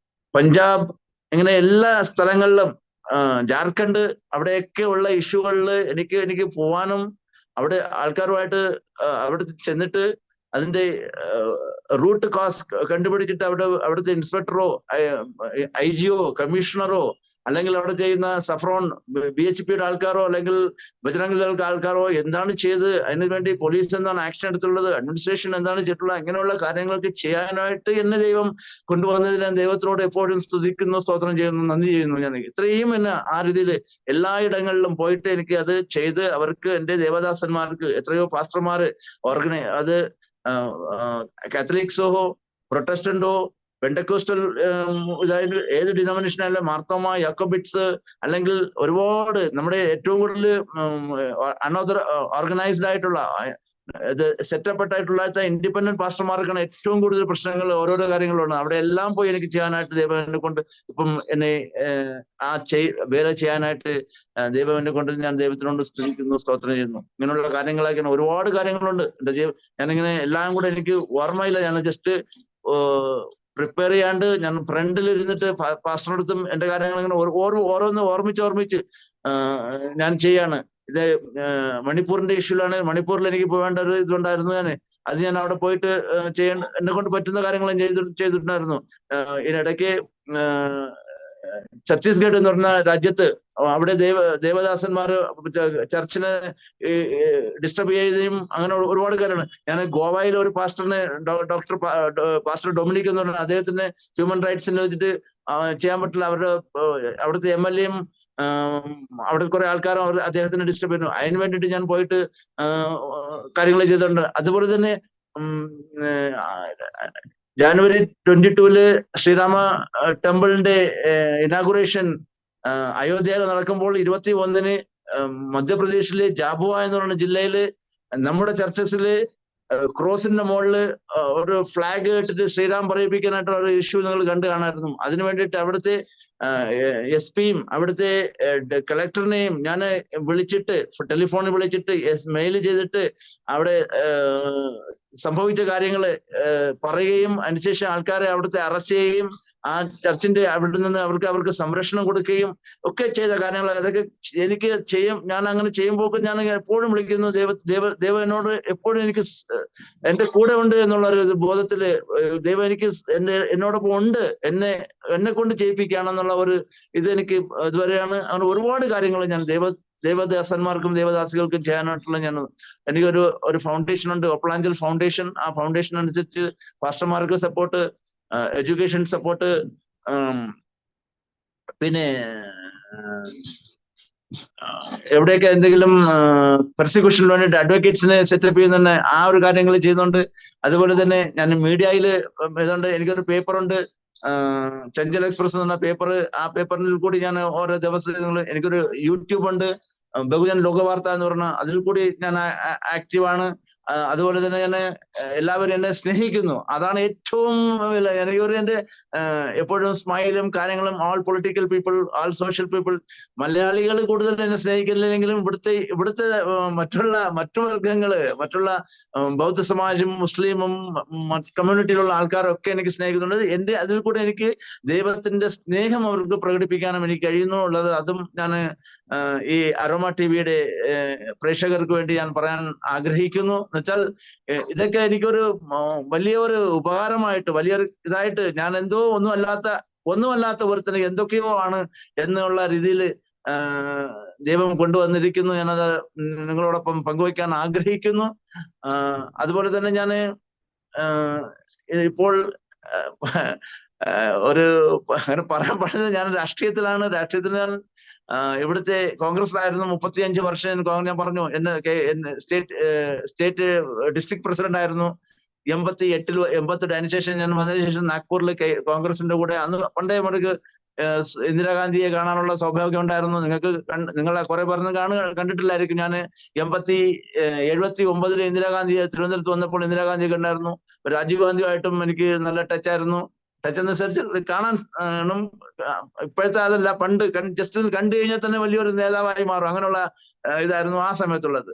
പഞ്ചാബ്, ഇങ്ങനെ എല്ലാ സ്ഥലങ്ങളിലും, ജാർഖണ്ഡ്, അവിടെയൊക്കെ ഉള്ള ഇഷ്യൂകളിൽ എനിക്ക് പോവാനും അവിടെ ആൾക്കാരുമായിട്ട് അവിടെ ചെന്നിട്ട് അതിന്റെ റൂട്ട് കോസ് കണ്ടുപിടിച്ചിട്ട് അവിടുത്തെ ഇൻസ്പെക്ടറോ IGO കമ്മീഷണറോ അല്ലെങ്കിൽ അവിടെ ചെയ്യുന്ന സഫ്രോൺ BHPയുടെ ആൾക്കാരോ അല്ലെങ്കിൽ ബജറംഗ് ആൾക്കാരോ എന്താണ് ചെയ്ത്, അതിനു വേണ്ടി പോലീസ് എന്താണ് ആക്ഷൻ എടുത്തുള്ളത്, അഡ്മിനിസ്ട്രേഷൻ എന്താണ് ചെയ്തിട്ടുള്ളത്, അങ്ങനെയുള്ള കാര്യങ്ങളൊക്കെ ചെയ്യാനായിട്ട് എന്നെ ദൈവം കൊണ്ടുവന്നതിൽ ഞാൻ ദൈവത്തിനോട് എപ്പോഴും സ്തുതിക്കുന്നു, സ്തോത്രം ചെയ്യുന്നു, നന്ദി ചെയ്യുന്നു. ഞാൻ ഇത്രയും എന്നെ ആ രീതിയിൽ എല്ലായിടങ്ങളിലും പോയിട്ട് എനിക്ക് അത് ചെയ്ത് അവർക്ക്, എൻ്റെ ദേവദാസന്മാർക്ക് എത്രയോ പാസ്റ്റർമാര് അത് കാത്തലിക്സോ പ്രൊട്ടസ്റ്റന്റോ പെന്തക്കോസ്റ്റൽ ഇതായിട്ട് ഏത് ഡിനോമിനേഷൻ ആയാലും, മാർത്തോമ, യാക്കോബിറ്റ്സ്, അല്ലെങ്കിൽ ഒരുപാട് നമ്മുടെ ഏറ്റവും കൂടുതൽ ഓർഗനൈസ്ഡ് ആയിട്ടുള്ള ഇത് സെറ്റപ്പ് ആയിട്ടുള്ള ഇൻഡിപെൻഡന്റ് പാസ്റ്റർമാർക്കാണ് ഏറ്റവും കൂടുതൽ പ്രശ്നങ്ങൾ, ഓരോരോ കാര്യങ്ങളുണ്ട്. അവിടെ എല്ലാം പോയി എനിക്ക് ചെയ്യാനായിട്ട് ദൈവം എന്നെ കൊണ്ട് ഇപ്പം എന്നെ വേറെ ചെയ്യാനായിട്ട് ദൈവം എന്നെ കൊണ്ട് ഞാൻ ദൈവത്തിനോട് സ്തുതിക്കുന്നു, സ്തോത്രം ചെയ്യുന്നു. ഇങ്ങനെയുള്ള കാര്യങ്ങളൊക്കെ ഒരുപാട് കാര്യങ്ങളുണ്ട് എൻ്റെ ഞാനിങ്ങനെ എല്ലാം കൂടെ എനിക്ക് ഓർമ്മയില്ല. ഞാൻ ജസ്റ്റ് പ്രിപ്പയർ ചെയ്യാണ്ട് ഞാൻ ഫ്രണ്ടിൽ ഇരുന്നിട്ട് പാസ്റ്ററിനടുത്തും എൻ്റെ കാര്യങ്ങൾ ഇങ്ങനെ ഓരോന്ന് ഓർമ്മിച്ച് ഞാൻ ചെയ്യാണ്. ഇത് മണിപ്പൂരിന്റെ ഇഷ്യൂലാണ്. മണിപ്പൂരിൽ എനിക്ക് പോകേണ്ട ഒരു ഇതുണ്ടായിരുന്നു. അത് ഞാൻ അവിടെ പോയിട്ട് എന്നെ കൊണ്ട് പറ്റുന്ന കാര്യങ്ങൾ ചെയ്തിട്ടുണ്ടായിരുന്നു. ഇതിനിടയ്ക്ക് ഛത്തീസ്ഗഡ് എന്ന് പറഞ്ഞ രാജ്യത്ത് അവിടെ ദേവദാസന്മാർ ചർച്ചിനെ ഡിസ്റ്റർബ് ചെയ്യുകയും അങ്ങനെ ഒരുപാട് കാര്യമാണ്. ഞാൻ ഗോവയിൽ ഒരു പാസ്റ്ററിനെ പാസ്റ്റർ ഡൊമിനിക് എന്ന് പറഞ്ഞ അദ്ദേഹത്തിന് ഹ്യൂമൻ റൈറ്റ്സിനെ വെച്ചിട്ട് ചെയ്യാൻ പറ്റില്ല. അവിടുത്തെ MLAയും അവിടെ കുറെ ആൾക്കാരും അദ്ദേഹത്തിന് ഡിസ്റ്റർബ് ചെയ്യുന്നു. അതിന് വേണ്ടിയിട്ട് ഞാൻ പോയിട്ട് കാര്യങ്ങൾ ചെയ്തിട്ടുണ്ട്. അതുപോലെ തന്നെ ജാനുവരി 22 ശ്രീരാമ ടെമ്പിളിന്റെ ഇനാഗുറേഷൻ അയോധ്യയിൽ നടക്കുമ്പോൾ 21 മധ്യപ്രദേശിലെ ജാബുവ എന്ന് പറയുന്ന ജില്ലയില് നമ്മുടെ ചർച്ചസില് ക്രോസിന്റെ മുകളില് ഒരു ഫ്ലാഗ് ഇട്ടിട്ട് ശ്രീരാം പറയിപ്പിക്കാനായിട്ടുള്ള ഒരു ഇഷ്യൂ നിങ്ങൾ കണ്ടു കാണായിരുന്നു. അതിനു വേണ്ടിയിട്ട് അവിടുത്തെ SP-യും അവിടുത്തെ കളക്ടറിനെയും ഞാൻ വിളിച്ചിട്ട്, ടെലിഫോണിൽ വിളിച്ചിട്ട്, മെയിൽ ചെയ്തിട്ട് അവിടെ സംഭവിച്ച കാര്യങ്ങൾ പറയുകയും അതിനുശേഷം ആൾക്കാരെ അവിടുത്തെ അറസ്റ്റ് ചെയ്യുകയും ആ ചർച്ചിന്റെ അവിടെ നിന്ന് അവർക്ക് സംരക്ഷണം കൊടുക്കുകയും ഒക്കെ ചെയ്ത കാര്യങ്ങൾ. അതൊക്കെ എനിക്ക് ഞാൻ അങ്ങനെ ചെയ്യുമ്പോൾ ഞാൻ എപ്പോഴും വിളിക്കുന്നു, ദൈവം എന്നോട് എപ്പോഴും എനിക്ക് എന്റെ കൂടെ ഉണ്ട് എന്നുള്ള ഒരു ബോധത്തില് ദൈവം എനിക്ക് എന്നോടൊപ്പം ഉണ്ട്, എന്നെ കൊണ്ട് ചെയ്യിപ്പിക്കുകയാണെന്നുള്ള ഒരു ഇതെനിക്ക് ഇതുവരെയാണ്. അങ്ങനെ ഒരുപാട് കാര്യങ്ങൾ ഞാൻ ദേവദാസന്മാർക്കും ദേവദാസികൾക്കും ചെയ്യാനായിട്ടുള്ള എനിക്കൊരു ഫൗണ്ടേഷൻ ഉണ്ട്, ഒപ്പളാഞ്ചൽ ഫൗണ്ടേഷൻ. ആ ഫൗണ്ടേഷൻ അനുസരിച്ച് പാസ്റ്റർമാർക്ക് സപ്പോർട്ട്, എഡ്യൂക്കേഷൻ സപ്പോർട്ട്, പിന്നെ എവിടെയൊക്കെ എന്തെങ്കിലും പെർസിക്യൂഷന് വേണ്ടിയിട്ട് അഡ്വക്കേറ്റ്സിനെ സെറ്റപ്പ് ചെയ്യുന്ന ആ ഒരു കാര്യങ്ങൾ ചെയ്യുന്നുണ്ട്. അതുപോലെ തന്നെ ഞാൻ മീഡിയയില് ഏതാണ്ട് എനിക്കൊരു പേപ്പറുണ്ട്, ചഞ്ചൽ എക്സ്പ്രസ് എന്ന പേപ്പർ. ആ പേപ്പറിൽ കൂടി ഞാൻ ഓരോ ദിവസങ്ങൾ, എനിക്കൊരു യൂട്യൂബ് ഉണ്ട്, ബഹുജൻ ലോകവാർത്ത എന്ന് പറഞ്ഞ, അതിൽ കൂടി ഞാൻ ആക്റ്റീവാണ്. അതുപോലെ തന്നെ ഞാൻ എല്ലാവരും എന്നെ സ്നേഹിക്കുന്നു. അതാണ് ഏറ്റവും എനിക്കൊരു എൻ്റെ എപ്പോഴും സ്മൈലും കാര്യങ്ങളും. ആൾ പൊളിറ്റിക്കൽ പീപ്പിൾ, ആൾ സോഷ്യൽ പീപ്പിൾ, മലയാളികൾ കൂടുതൽ എന്നെ സ്നേഹിക്കുന്നില്ലെങ്കിലും ഇവിടുത്തെ മറ്റു വർഗങ്ങള്, മറ്റുള്ള ബൗദ്ധ സമാജം, മുസ്ലിമും കമ്മ്യൂണിറ്റിയിലുള്ള ആൾക്കാരൊക്കെ എനിക്ക് സ്നേഹിക്കുന്നുണ്ട്. അതിൽ കൂടെ എനിക്ക് ദൈവത്തിന്റെ സ്നേഹം അവർക്ക് പ്രകടിപ്പിക്കാനും എനിക്ക് കഴിയുന്നു ഉള്ളത്. അതും ഞാൻ ഈ അരോമ TV-യുടെ പ്രേക്ഷകർക്ക് വേണ്ടി ഞാൻ പറയാൻ ആഗ്രഹിക്കുന്നു. എന്നുവെച്ചാൽ ഇതൊക്കെ എനിക്കൊരു വലിയൊരു ഉപകാരമായിട്ട്, വലിയൊരു ഇതായിട്ട്, ഞാൻ ഒന്നുമല്ലാത്ത ഒരുത്തന് എന്തൊക്കെയോ ആണ് എന്നുള്ള രീതിയിൽ ദൈവം കൊണ്ടുവന്നിരിക്കുന്നു. ഞാനത് നിങ്ങളോടൊപ്പം പങ്കുവയ്ക്കാൻ ആഗ്രഹിക്കുന്നു. അതുപോലെ തന്നെ ഞാൻ ഇപ്പോൾ അങ്ങനെ പറയാൻ പറഞ്ഞത്, ഞാൻ രാഷ്ട്രീയത്തിൽ ഞാൻ ഇവിടുത്തെ കോൺഗ്രസിലായിരുന്നു 35 വർഷം. ഞാൻ പറഞ്ഞു, സ്റ്റേറ്റ് ഡിസ്ട്രിക്ട് പ്രസിഡന്റ് ആയിരുന്നു. 88 അതിനുശേഷം ഞാൻ വന്നതിന് ശേഷം നാഗ്പൂരിൽ കോൺഗ്രസിന്റെ കൂടെ അന്ന് പണ്ടേ നമുക്ക് ഇന്ദിരാഗാന്ധിയെ കാണാനുള്ള സൗഭാഗ്യം ഉണ്ടായിരുന്നു. നിങ്ങളെ കുറെ പേർന്ന് കണ്ടിട്ടില്ലായിരിക്കും. ഞാൻ 79 ഇന്ദിരാഗാന്ധിയെ തിരുവനന്തപുരത്ത് വന്നപ്പോൾ ഇന്ദിരാഗാന്ധി കണ്ടായിരുന്നു. രാജീവ് ഗാന്ധിയുമായിട്ടും എനിക്ക് നല്ല ടച്ച് ആയിരുന്നു. ടച്ച് അനുസരിച്ച് കാണാൻ ഇപ്പോഴത്തെ അതല്ല, പണ്ട് ജസ്റ്റ് കണ്ടു കഴിഞ്ഞാൽ തന്നെ വലിയൊരു നേതാവായി മാറും. അങ്ങനെയുള്ള ഇതായിരുന്നു ആ സമയത്തുള്ളത്.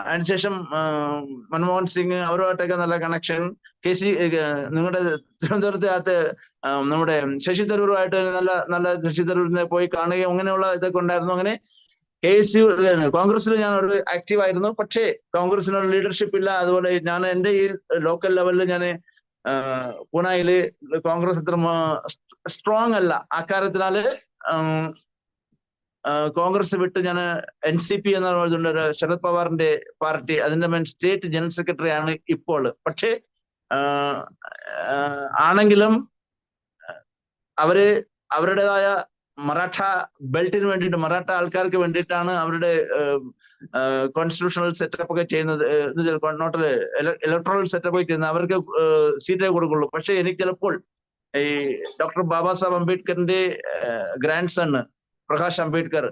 അതിനുശേഷം മൻമോഹൻ സിംഗ് അവരുമായിട്ടൊക്കെ നല്ല കണക്ഷൻ. നിങ്ങളുടെ തിരുവനന്തപുരത്ത് നമ്മുടെ ശശി തരൂരുമായിട്ട് നല്ല ശശി തരൂരിനെ പോയി കാണുകയും അങ്ങനെയുള്ള ഇതൊക്കെ ഉണ്ടായിരുന്നു. അങ്ങനെ കോൺഗ്രസിൽ ഞാൻ ഒരു ആക്റ്റീവ് ആയിരുന്നു. പക്ഷേ കോൺഗ്രസിനൊരു ലീഡർഷിപ്പ് ഇല്ല. അതുപോലെ ഞാൻ എൻ്റെ ഈ ലോക്കൽ ലെവലിൽ ഞാൻ പൂനായില് കോൺഗ്രസ് ഇത്ര സ്ട്രോങ് അല്ല. അക്കാര്യത്തിനാല് കോൺഗ്രസ് വിട്ട് ഞാൻ NCP എന്ന ഒരു ശരത് പവാറിന്റെ പാർട്ടി, അതിന്റെ സ്റ്റേറ്റ് ജനറൽ സെക്രട്ടറി ആണ് ഇപ്പോൾ. പക്ഷേ ആണെങ്കിലും അവരുടേതായ മറാഠ ബെൽറ്റിന് വേണ്ടിയിട്ട്, മറാഠ ആൾക്കാർക്ക് വേണ്ടിയിട്ടാണ് അവരുടെ കോൺസ്റ്റിറ്റ്യൂഷണൽ സെറ്റപ്പ് ഒക്കെ ചെയ്യുന്നത്. ഇലക്ട്രൽ സെറ്റപ്പ് ഒക്കെ ചെയ്യുന്നത്. അവർക്ക് സീറ്റേ കൊടുക്കുള്ളൂ. പക്ഷെ എനിക്ക് ചിലപ്പോൾ ഈ ഡോക്ടർ ബാബാ സാഹേബ് അംബേദ്കറിന്റെ grandson Prakash Ambedkar,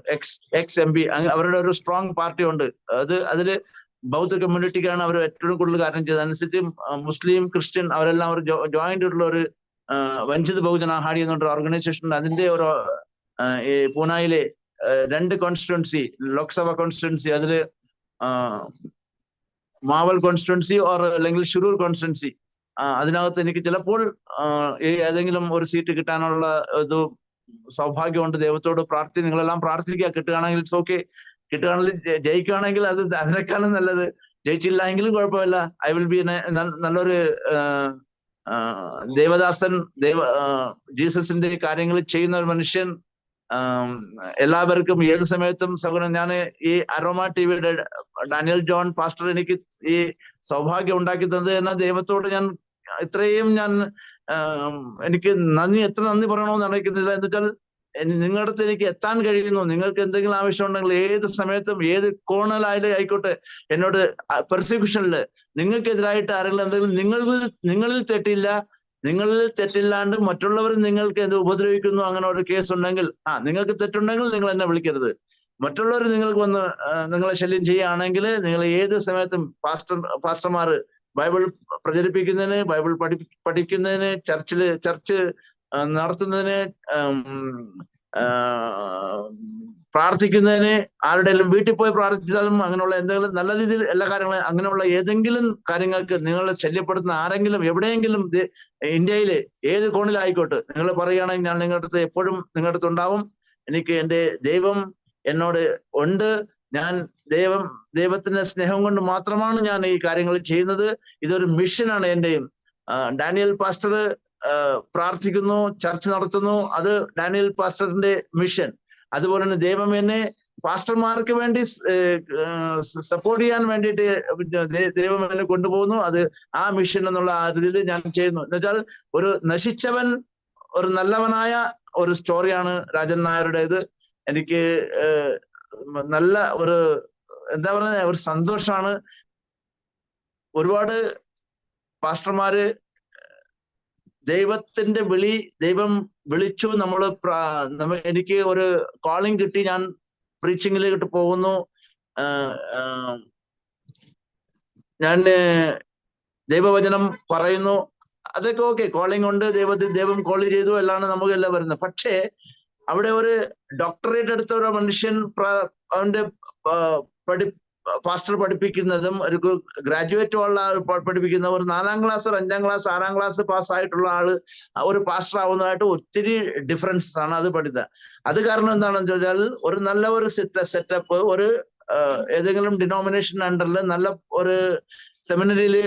ex MP, അവരുടെ ഒരു സ്ട്രോങ് പാർട്ടി ഉണ്ട്. അതില് ബൗദ്ധ കമ്മ്യൂണിറ്റിക്കാണ് അവർ ഏറ്റവും കൂടുതൽ കാര്യം ചെയ്തത്. അനുസരിച്ച് മുസ്ലിം, ക്രിസ്ത്യൻ അവരെല്ലാം ഒരു ജോയിന്റ് ആയിട്ടുള്ള ഒരു വഞ്ചിത് ബഹുജന അഹാടി എന്നൊരു ഓർഗനൈസേഷൻ ഉണ്ട്. അതിന്റെ ഒരു ഈ പൂനായിലെ 2 കോൺസ്റ്റിറ്റ്യുവൻസി, ലോക്സഭ കോൺസ്റ്റിറ്റ്യുവൻസി, അതില് മാവൽ കോൺസ്റ്റിറ്റ്യുവൻസി അല്ലെങ്കിൽ ഷിരൂർ കോൺസ്റ്റിറ്റ്യുവൻസി, അതിനകത്ത് എനിക്ക് ചിലപ്പോൾ ഏതെങ്കിലും ഒരു സീറ്റ് കിട്ടാനുള്ള ഇത് സൗഭാഗ്യമുണ്ട്. ദൈവത്തോട് നിങ്ങളെല്ലാം പ്രാർത്ഥിക്കുക. കിട്ടുകയാണെങ്കിൽ ഇറ്റ്സ് ഓക്കെ. കിട്ടുകയാണെങ്കിൽ ജയിക്കുകയാണെങ്കിൽ അത് അതിനേക്കാളും നല്ലത്. ജയിച്ചില്ല എങ്കിലും കുഴപ്പമില്ല. ഐ വിൽ ബി നല്ലൊരു ദേവദാസൻ, ജീസസിന്റെ കാര്യങ്ങൾ ചെയ്യുന്ന ഒരു മനുഷ്യൻ. എല്ലാവർക്കും ഏത് സമയത്തും സൗകര്യം. ഞാൻ ഈ അരോമ TVയുടെ ഡാനിയൽ ജോൺ പാസ്റ്റർ എനിക്ക് ഈ സൗഭാഗ്യം ഉണ്ടാക്കി തന്നത് എന്നാൽ ദൈവത്തോട് ഞാൻ ഇത്രയും എനിക്ക് എത്ര നന്ദി പറയണമെന്ന് അറിയിക്കുന്നില്ല. എന്നുവെച്ചാൽ നിങ്ങളുടെ അടുത്ത് എനിക്ക് എത്താൻ കഴിയുന്നു. നിങ്ങൾക്ക് എന്തെങ്കിലും ആവശ്യം ഉണ്ടെങ്കിൽ ഏത് സമയത്തും ഏത് കോണിലായാലും ആയിക്കോട്ടെ, എന്നോട് പെർസിക്യൂഷനില് നിങ്ങൾക്കെതിരായിട്ട് ആരെങ്കിലും എന്തെങ്കിലും നിങ്ങളിൽ തെറ്റില്ലാണ്ട് മറ്റുള്ളവർ നിങ്ങൾക്ക് എന്ത് ഉപദ്രവിക്കുന്നു അങ്ങനെ ഒരു കേസ് ഉണ്ടെങ്കിൽ, നിങ്ങൾക്ക് തെറ്റുണ്ടെങ്കിൽ നിങ്ങൾ എന്നെ വിളിക്കരുത്. മറ്റുള്ളവർ നിങ്ങൾക്ക് വന്ന് നിങ്ങളെ ശല്യം ചെയ്യുകയാണെങ്കിൽ നിങ്ങൾ ഏത് സമയത്തും പാസ്റ്റർമാർ ബൈബിൾ പ്രചരിപ്പിക്കുന്നതിന്, ബൈബിൾ പഠിക്കുന്നതിന്, ചർച്ച് നടത്തുന്നതിന്, പ്രാർത്ഥിക്കുന്നതിന്, ആരുടെയെങ്കിലും വീട്ടിൽ പോയി പ്രാർത്ഥിച്ചാലും അങ്ങനെയുള്ള എന്തെങ്കിലും നല്ല രീതിയിൽ എല്ലാ കാര്യങ്ങളും, അങ്ങനെയുള്ള ഏതെങ്കിലും കാര്യങ്ങൾക്ക് നിങ്ങളെ ശല്യപ്പെടുത്തുന്ന ആരെങ്കിലും എവിടെയെങ്കിലും ഇന്ത്യയിലെ ഏത് കോണിലായിക്കോട്ടെ നിങ്ങൾ പറയുകയാണെങ്കിൽ ഞാൻ നിങ്ങളുടെ അടുത്ത് എപ്പോഴും നിങ്ങളുടെ അടുത്ത് ഉണ്ടാവും. എനിക്ക് എൻ്റെ ദൈവം എന്നോട് ഉണ്ട്. ഞാൻ ദൈവത്തിന്റെ സ്നേഹം കൊണ്ട് മാത്രമാണ് ഞാൻ ഈ കാര്യങ്ങൾ ചെയ്യുന്നത്. ഇതൊരു മിഷനാണ് എന്റെയും. ഡാനിയൽ പാസ്റ്റർ പ്രാർത്ഥിക്കുന്നു, ചർച്ച നടത്തുന്നു, അത് ഡാനിയൽ പാസ്റ്ററിന്റെ മിഷൻ. അതുപോലെ തന്നെ ദൈവം എന്നെ പാസ്റ്റർമാർക്ക് വേണ്ടി സപ്പോർട്ട് ചെയ്യാൻ വേണ്ടിയിട്ട് ദൈവം എന്നെ കൊണ്ടുപോകുന്നു. അത് ആ മിഷൻ എന്നുള്ള ആ രീതിയിൽ ഞാൻ ചെയ്യുന്നു. എന്നുവെച്ചാൽ ഒരു നശിച്ചവൻ ഒരു നല്ലവനായ ഒരു സ്റ്റോറിയാണ് രാജൻ നായരുടേത്. എനിക്ക് നല്ല ഒരു എന്താ പറയുക, ഒരു സന്തോഷമാണ്. ഒരുപാട് പാസ്റ്റർമാര് ദൈവത്തിന്റെ ദൈവം വിളിച്ചു, എനിക്ക് ഒരു കോളിംഗ് കിട്ടി, ഞാൻ പ്രീച്ചിങ്ങിലേക്ക് പോകുന്നു. ഞാൻ ദൈവവചനം പറയുന്നു, അതൊക്കെ ഓക്കെ, കോളിംഗ് ഉണ്ട്, ദൈവം കോൾ ചെയ്തു, എല്ലാം നമുക്കെല്ലാം വരുന്നത്. പക്ഷേ അവിടെ ഒരു ഡോക്ടറേറ്റ് എടുത്ത ഒരു മനുഷ്യൻ അവന്റെ പാസ്റ്റർ പഠിപ്പിക്കുന്നതും ഒരു ഗ്രാജുവേറ്റ് ഉള്ള പഠിപ്പിക്കുന്ന ഒരു 4ാം ക്ലാസ്, 5ാം ക്ലാസ്, 6ാം ക്ലാസ് പാസ്സായിട്ടുള്ള ആള് ഒരു പാസ്റ്റർ ആവുന്നതായിട്ട് ഒത്തിരി ഡിഫറൻസസ് ആണ് അത് പഠിത്തം. അത് കാരണം എന്താണെന്ന് ചോദിച്ചാൽ ഒരു നല്ല ഒരു സെറ്റപ്പ്, ഒരു ഏതെങ്കിലും ഡിനോമിനേഷൻ അണ്ടറിൽ നല്ല ഒരു സെമിനറിയിൽ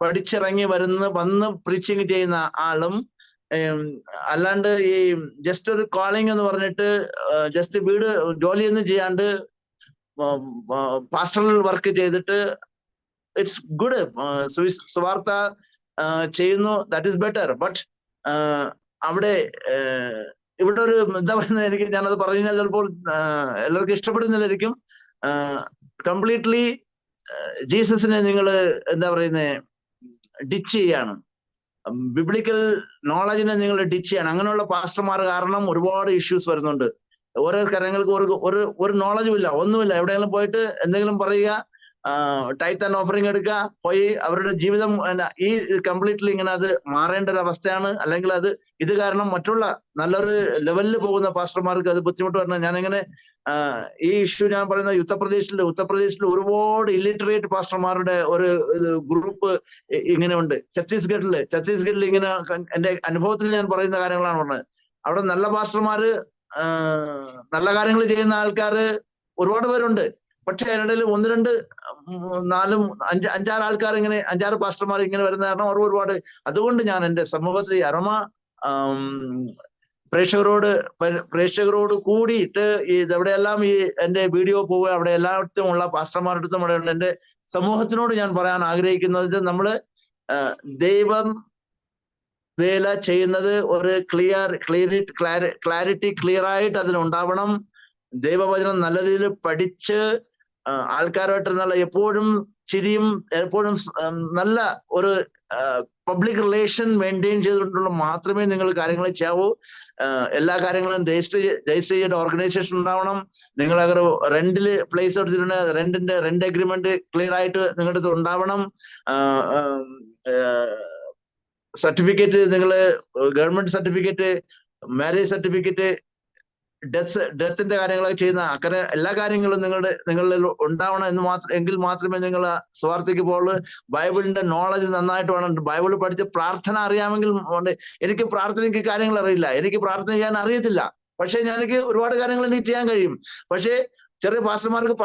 പഠിച്ചിറങ്ങി വന്ന് പ്രീച്ചിങ് ചെയ്യുന്ന ആളും, അല്ലാണ്ട് ഈ ജസ്റ്റ് ഒരു കോളിംഗ് എന്ന് പറഞ്ഞിട്ട് ജസ്റ്റ് ജോലിയൊന്നും ചെയ്യാണ്ട് പാസ്റ്ററൽ വർക്ക് ചെയ്തിട്ട് ഇറ്റ്സ് ഗുഡ്, സുവാർത്ത ചെയ്യുന്നു, ദാറ്റ് ഈസ് ബെറ്റർ. ബട്ട് ഇവിടെ ഒരു എന്താ പറയുന്നത്, ഞാനത് പറഞ്ഞാൽ ചിലപ്പോൾ എല്ലാവർക്കും ഇഷ്ടപ്പെടുന്നില്ലായിരിക്കും. കംപ്ലീറ്റ്ലി ജീസസിനെ നിങ്ങൾ എന്താ പറയുന്നത്, ഡിച്ച് ചെയ്യാണ്, ബിബ്ലിക്കൽ നോളജിനെ നിങ്ങൾ ഡിച്ച് ചെയ്യണം. അങ്ങനെയുള്ള പാസ്റ്റർമാർ കാരണം ഒരുപാട് ഇഷ്യൂസ് വരുന്നുണ്ട്. ഓരോ കാര്യങ്ങൾക്ക് ഒരു നോളജും ഇല്ല, ഒന്നുമില്ല. എവിടെയെങ്കിലും പോയിട്ട് എന്തെങ്കിലും പറയുക, ടൈത്ത് ആൻഡ് ഓഫറിങ് എടുക്കുക, പോയി അവരുടെ ജീവിതം ഈ കംപ്ലീറ്റ്ലി ഇങ്ങനെ അത് മാറേണ്ട ഒരു അവസ്ഥയാണ്. അല്ലെങ്കിൽ ഇത് കാരണം മറ്റുള്ള നല്ലൊരു ലെവലിൽ പോകുന്ന പാസ്റ്റർമാർക്ക് അത് ബുദ്ധിമുട്ട് വരണം. ഞാനിങ്ങനെ ഈ ഇഷ്യൂ ഞാൻ പറയുന്നത് ഉത്തർപ്രദേശിൽ ഒരുപാട് ഇല്ലിറ്ററേറ്റ് പാസ്റ്റർമാരുടെ ഒരു ഗ്രൂപ്പ് ഇങ്ങനെ ഉണ്ട്. ഛത്തീസ്ഗഡിൽ ഇങ്ങനെ എന്റെ അനുഭവത്തിൽ ഞാൻ പറയുന്ന കാര്യങ്ങളാണ് പറഞ്ഞത്. അവിടെ നല്ല പാസ്റ്റർമാര്, നല്ല കാര്യങ്ങൾ ചെയ്യുന്ന ആൾക്കാര് ഒരുപാട് പേരുണ്ട്. പക്ഷെ അതിനിടയിൽ 1, 2, 4, 5, 6 ആൾക്കാർ ഇങ്ങനെ 5-6 പാസ്റ്റർമാർ ഇങ്ങനെ വരുന്ന കാരണം അവർ ഒരുപാട്. അതുകൊണ്ട് ഞാൻ എന്റെ സമൂഹത്തിൽ അരോമ പ്രേക്ഷകരോട് കൂടിയിട്ട് എവിടെയെല്ലാം ഈ എന്റെ വീഡിയോ പോവുക, അവിടെ എല്ലായിടത്തും ഉള്ള പാസ്റ്റർമാരടുത്തും അവിടെ ഉണ്ട്, എന്റെ സമൂഹത്തിനോട് ഞാൻ പറയാൻ ആഗ്രഹിക്കുന്നത്, നമ്മള് ദൈവം വേല ചെയ്യുന്നത് ഒരു ക്ലാരിറ്റി ക്ലിയർ ആയിട്ട് അതിനുണ്ടാവണം. ദൈവവചനം നല്ല രീതിയിൽ പഠിച്ച് ആൾക്കാരുമായിട്ട് നല്ല എപ്പോഴും ചിരിയും എപ്പോഴും നല്ല ഒരു പബ്ലിക് റിലേഷൻ മെയിൻറ്റെയിൻ ചെയ്തുകൊണ്ടുള്ള മാത്രമേ നിങ്ങൾ കാര്യങ്ങൾ ചെയ്യാവൂ. എല്ലാ കാര്യങ്ങളും രജിസ്റ്റർ ചെയ്ത ഓർഗനൈസേഷൻ ഉണ്ടാവണം. നിങ്ങൾ അതൊരു റെന്റിൽ പ്ലേസ് എടുത്തിട്ടുണ്ട്, റെന്റ് അഗ്രിമെന്റ് ക്ലിയർ ആയിട്ട് നിങ്ങളുടെ അടുത്ത് ഉണ്ടാവണം. സർട്ടിഫിക്കറ്റ്, നിങ്ങള് ഗവൺമെന്റ് സർട്ടിഫിക്കറ്റ്, മാരേജ് സർട്ടിഫിക്കറ്റ്, ഡെത്തിന്റെ കാര്യങ്ങളൊക്കെ ചെയ്യുന്ന അങ്ങനെ എല്ലാ കാര്യങ്ങളും നിങ്ങളിൽ ഉണ്ടാവണം എങ്കിൽ മാത്രമേ നിങ്ങൾ സ്വാർത്ഥിക്ക് പോകുള്ളൂ. ബൈബിളിന്റെ നോളജ് നന്നായിട്ട് വേണം. ബൈബിൾ പഠിച്ച് പ്രാർത്ഥന അറിയാമെങ്കിൽ, എനിക്ക് പ്രാർത്ഥനയ്ക്ക് കാര്യങ്ങൾ അറിയില്ല, എനിക്ക് പ്രാർത്ഥന ചെയ്യാൻ അറിയത്തില്ല, പക്ഷെ എനിക്ക് ഒരുപാട് കാര്യങ്ങൾ എനിക്ക് ചെയ്യാൻ കഴിയും. പക്ഷേ ചെറിയ പാസ്റ്റർമാർക്ക്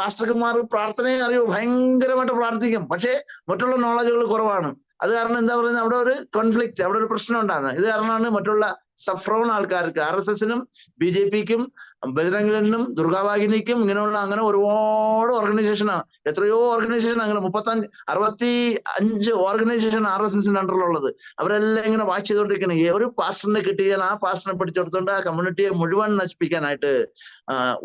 പ്രാർത്ഥനയെ അറിയൂ, ഭയങ്കരമായിട്ട് പ്രാർത്ഥിക്കും, പക്ഷേ മറ്റുള്ള നോളജുകൾ കുറവാണ്. അത് കാരണം എന്താ പറയുന്നത്, അവിടെ ഒരു കോൺഫ്ലിക്റ്റ്, അവിടെ ഒരു പ്രശ്നം ഉണ്ടാകുന്നത്. ഇത് കാരണമാണ് മറ്റുള്ള സഫ്രോൺ ആൾക്കാർക്ക്, RSSനും BJPക്കും ബജരംഗനും ദുർഗാവാഹിനിക്കും അങ്ങനെ ഒരുപാട് ഓർഗനൈസേഷനാണ്, എത്രയോ ഓർഗനൈസേഷൻ, അങ്ങനെ 65 ഓർഗനൈസേഷൻ RSSന്റെ അണ്ടറിലുള്ളത്. അവരെല്ലാം ഇങ്ങനെ വാച്ച് ചെയ്തുകൊണ്ടിരിക്കണം. ഒരു പാസ്റ്ററിനെ കിട്ടിയാൽ ആ പാസ്റ്ററിനെ പിടിച്ചെടുത്തുകൊണ്ട് ആ കമ്മ്യൂണിറ്റിയെ മുഴുവൻ നശിപ്പിക്കാനായിട്ട്,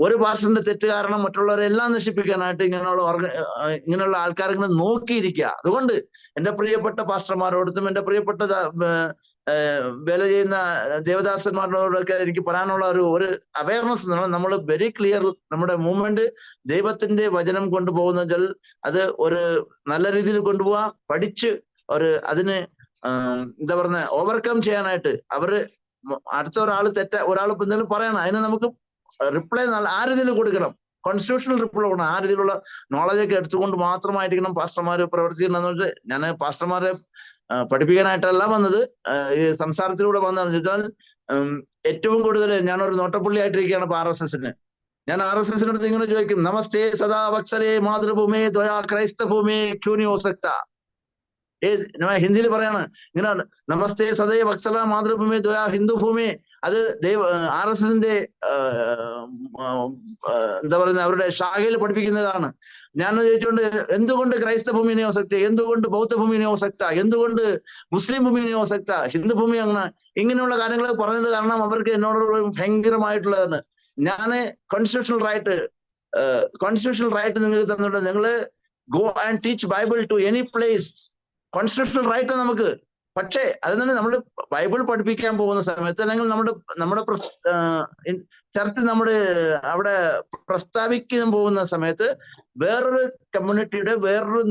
ഒരു പാസ്റ്ററിന്റെ തെറ്റ് കാരണം മറ്റുള്ളവരെല്ലാം നശിപ്പിക്കാനായിട്ട് ഇങ്ങനെയുള്ള ആൾക്കാർ ഇങ്ങനെ നോക്കിയിരിക്കുക. അതുകൊണ്ട് എന്റെ പ്രിയപ്പെട്ട പാസ്റ്റർമാരോടത്തും എന്റെ പ്രിയപ്പെട്ട വേല ചെയ്യുന്ന ദേവദാസന്മാരോടൊക്കെ എനിക്ക് പറയാനുള്ള ഒരു അവയർനെസ്, നമ്മൾ വെരി ക്ലിയർ, നമ്മുടെ മൂവ്മെന്റ് ദൈവത്തിന്റെ വചനം കൊണ്ടുപോകുന്നെങ്കിൽ അത് ഒരു നല്ല രീതിയിൽ കൊണ്ടുപോവാ, പഠിച്ച് അതിന് എന്താ പറയുക, ഓവർകം ചെയ്യാനായിട്ട്. അടുത്ത ഒരാൾ എന്തെങ്കിലും പറയണം, അതിന് നമുക്ക് റിപ്ലൈ ആ രീതിയിൽ കൊടുക്കണം, കോൺസ്റ്റിറ്റ്യൂഷണൽ റിപ്ലൈ കൊടുക്കണം. ആ രീതിയിലുള്ള നോളജൊക്കെ എടുത്തുകൊണ്ട് മാത്രമായിരിക്കണം പാസ്റ്റർമാർ പ്രവർത്തിക്കണമെന്ന് വെച്ചാൽ, ഞാൻ പാസ്റ്റർമാരെ പഠിപ്പിക്കാനായിട്ടല്ല വന്നത്, ഈ സംസാരത്തിലൂടെ വന്നതെന്ന് വെച്ചാൽ ഏറ്റവും കൂടുതൽ ഞാനൊരു നോട്ടപ്പുള്ളി ആയിട്ടിരിക്കുകയാണ് ഇപ്പൊ RSSന്. ഞാൻ RSSന്റെ അടുത്ത് ഇങ്ങനെ ചോദിക്കും, നമസ്തേ സദാ വത്സലേ മാതൃഭൂമി ദ്വയാ ക്രൈസ്തഭൂമി ക്യൂനി ഹോ സക്താ. ഹിന്ദിയിൽ പറയാണ് ഇങ്ങനെ, നമസ്തേ സദേ വത്സല മാതൃഭൂമി ദ്വയാ ഹിന്ദു ഭൂമി. അത് RSSന്റെ എന്താ പറയുന്നത്, അവരുടെ ശാഖയിൽ പഠിപ്പിക്കുന്നതാണ്. ഞാൻ ചോദിച്ചുകൊണ്ട്, എന്തുകൊണ്ട് ക്രൈസ്തവ ഭൂമിനെ ഹോ സക്ത, എന്തുകൊണ്ട് ബൗദ്ധ ഭൂമിനെ ഹോ സക്ത, എന്തുകൊണ്ട് മുസ്ലിം ഭൂമിനെ ഹോ സക്ത, ഹിന്ദു ഭൂമി ഇങ്ങനെയുള്ള കാര്യങ്ങൾ പറഞ്ഞത് കാരണം അവർക്ക് എന്നോടുള്ള ഭയങ്കരമായിട്ടുള്ളതാണ്. ഞാന് കോൺസ്റ്റിറ്റ്യൂഷണൽ റൈറ്റ് നിങ്ങൾക്ക് തന്നിട്ടുണ്ട്. നിങ്ങള് go and teach Bible to any place, constitutional right നമുക്ക്. പക്ഷേ അത് തന്നെ നമ്മൾ ബൈബിൾ പഠിപ്പിക്കാൻ പോകുന്ന സമയത്ത്, അല്ലെങ്കിൽ നമ്മുടെ ചർച്ച അവിടെ പ്രസ്താവിക്കാൻ പോകുന്ന സമയത്ത് വേറൊരു കമ്മ്യൂണിറ്റിയുടെ വേറൊരു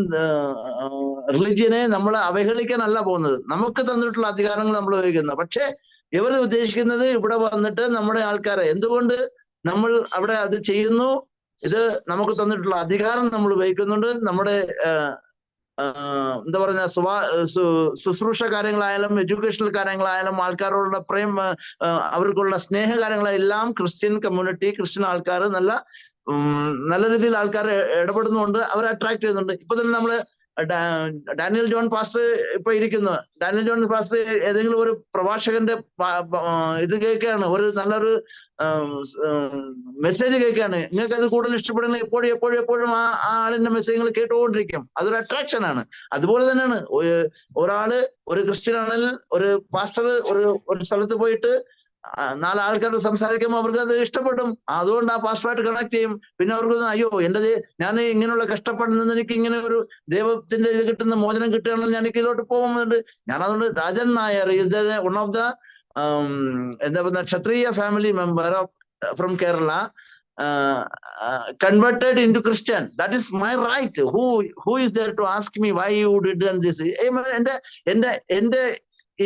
റിലിജിയനെ നമ്മൾ അവഹേളിക്കാനല്ല പോകുന്നത്. നമുക്ക് തന്നിട്ടുള്ള അധികാരങ്ങൾ നമ്മൾ ഉപയോഗിക്കുന്നത്. പക്ഷേ ഇവർ ഉദ്ദേശിക്കുന്നത് ഇവിടെ വന്നിട്ട് നമ്മുടെ ആൾക്കാരെ, എന്തുകൊണ്ട് നമ്മൾ അവിടെ അത് ചെയ്യുന്നു, ഇത് നമുക്ക് തന്നിട്ടുള്ള അധികാരം നമ്മൾ ഉപയോഗിക്കുന്നുണ്ട്. നമ്മുടെ എന്താ പറയുക, ശുശ്രൂഷ കാര്യങ്ങളായാലും എഡ്യൂക്കേഷണൽ കാര്യങ്ങളായാലും ആൾക്കാരോടുള്ള അവർക്കുള്ള സ്നേഹ കാര്യങ്ങളെല്ലാം ക്രിസ്ത്യൻ കമ്മ്യൂണിറ്റി, ക്രിസ്ത്യൻ ആൾക്കാർ നല്ല രീതിയിൽ ആൾക്കാർ ഇടപെടുന്നുണ്ട്, അവരെ അട്രാക്ട് ചെയ്യുന്നുണ്ട്. ഇപ്പൊ തന്നെ നമ്മള് ഡാനിയൽ ജോൺ പാസ്റ്റർ ഇപ്പൊ ഇരിക്കുന്നു. ഡാനിയൽ ജോൺ പാസ്റ്റർ ഏതെങ്കിലും ഒരു പ്രഭാഷകന്റെ ഇത് കേൾക്കുകയാണ്, ഒരു നല്ലൊരു മെസ്സേജ് കേൾക്കുകയാണ്, നിങ്ങൾക്ക് അത് കൂടുതൽ ഇഷ്ടപ്പെടുന്ന എപ്പോഴും ആ ആളിന്റെ മെസ്സേജുകൾ കേട്ടുകൊണ്ടിരിക്കും. അതൊരു അട്രാക്ഷൻ ആണ്. അതുപോലെ തന്നെയാണ് ഒരു ക്രിസ്ത്യൻ ആണെങ്കിൽ ഒരു പാസ്റ്റർ ഒരു സ്ഥലത്ത് പോയിട്ട് നാല് ആൾക്കാരോട് സംസാരിക്കുമ്പോൾ അവർക്ക് അത് ഇഷ്ടപ്പെടും. അതുകൊണ്ട് ആ പാസ്റ്ററുമായിട്ട് കണക്ട് ചെയ്യും. പിന്നെ അവർക്ക് അയ്യോ ഞാൻ ഇങ്ങനെയുള്ള കഷ്ടപ്പെടുന്നത് എനിക്ക് ഇങ്ങനെ ഒരു ദൈവത്തിന്റെ ഇത് കിട്ടുന്ന മോചനം കിട്ടുകയാണെങ്കിൽ ഞാൻ ഇതിലോട്ട് പോകുന്നുണ്ട്. ഞാൻ അതുകൊണ്ട് രാജൻ നായർ ഇത് വൺ ഓഫ് ദ എന്താ പറയുക Kshatriya family member from Kerala converted into Christian. That is my right. Who is there to ask me why you did this? എന്റെ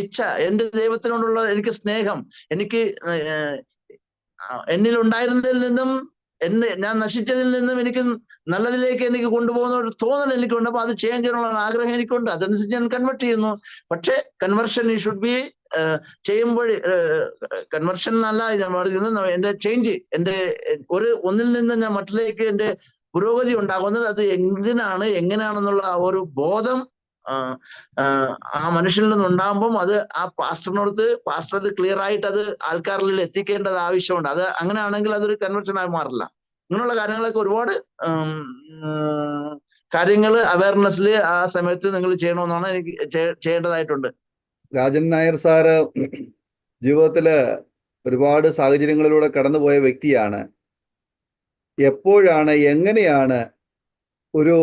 ഇച്ഛ, എന്റെ ദൈവത്തിനോടുള്ള എനിക്ക് സ്നേഹം, എനിക്ക് എന്നിൽ ഉണ്ടായിരുന്നതിൽ നിന്നും ഞാൻ നശിച്ചതിൽ നിന്നും എനിക്ക് നല്ലതിലേക്ക് എനിക്ക് കൊണ്ടുപോകുന്ന ഒരു തോന്നൽ എനിക്കുണ്ട്. അപ്പൊ അത് ചേഞ്ച് ചെയ്യാനുള്ള ആഗ്രഹം എനിക്കുണ്ട്. അതനുസരിച്ച് ഞാൻ കൺവെർട്ട് ചെയ്യുന്നു. പക്ഷെ കൺവെർഷൻ ഈ ഷുഡ് ബി ചെയ്യുമ്പോൾ കൺവെർഷൻ അല്ല ഞാൻ പറയുന്നത്, എന്റെ ചേഞ്ച്, എന്റെ ഒന്നിൽ നിന്ന് ഞാൻ മറ്റിലേക്ക് എന്റെ പുരോഗതി ഉണ്ടാകുന്നത് അത് എങ്ങനെയാണെന്നുള്ള ആ ഒരു ബോധം ആ മനുഷ്യനിൽ നിന്ന് ഉണ്ടാകുമ്പോൾ അത് ആ പാസ്റ്ററിനോടത്ത് പാസ്റ്റർ അത് ക്ലിയർ ആയിട്ട് അത് ആൾക്കാരിൽ എത്തിക്കേണ്ടത് ആവശ്യമുണ്ട്. അത് അങ്ങനെയാണെങ്കിൽ അതൊരു കൺവെർഷനായി മാറില്ല. ഇങ്ങനെയുള്ള കാര്യങ്ങളൊക്കെ ഒരുപാട് കാര്യങ്ങൾ അവയർനെസ്സിൽ ആ സമയത്ത് നിങ്ങൾ ചെയ്യണമെന്നാണ് എനിക്ക് ചെയ്യേണ്ടതായിട്ടുണ്ട്. രാജൻ നായർ സാറ് ജീവിതത്തില് ഒരുപാട് സാഹചര്യങ്ങളിലൂടെ കടന്നുപോയ വ്യക്തിയാണ്. എപ്പോഴാണ് എങ്ങനെയാണ് ഒരു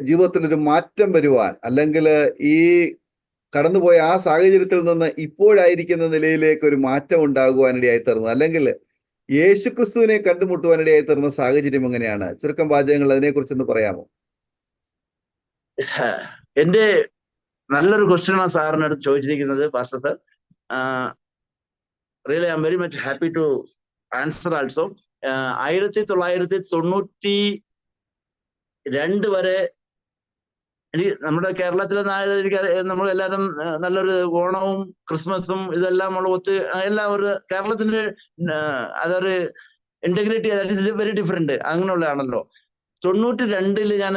ജീവിതത്തിലൊരു മാറ്റം വരുവാൻ, അല്ലെങ്കിൽ ഈ കടന്നുപോയ ആ സാഹചര്യത്തിൽ നിന്ന് ഇപ്പോഴായിരിക്കുന്ന നിലയിലേക്ക് ഒരു മാറ്റം ഉണ്ടാകുവാനിടയായി തീർന്നത്, അല്ലെങ്കിൽ യേശുക്രിസ്തുവിനെ കണ്ടുമുട്ടുവാനിടയായി തീർന്ന സാഹചര്യം എങ്ങനെയാണ്? ചുരുക്കം വാചകങ്ങൾ അതിനെക്കുറിച്ചൊന്ന് പറയാമോ? എന്റെ നല്ലൊരു ക്വസ്റ്റ്യനാണ് സാറിന് അടുത്ത് ചോദിച്ചിരിക്കുന്നത് pastor sir. Really I am very much happy to answer also. 1992 വരെ നമ്മുടെ കേരളത്തിലെ നമ്മൾ എല്ലാവരും നല്ലൊരു ഓണവും ക്രിസ്മസും ഇതെല്ലാം ഒത്ത് ഒരു കേരളത്തിന്റെ അതൊരു ഇന്റഗ്രിറ്റി വെരി ഡിഫറെന്റ് അങ്ങനെയുള്ളതാണല്ലോ. 92 ഞാൻ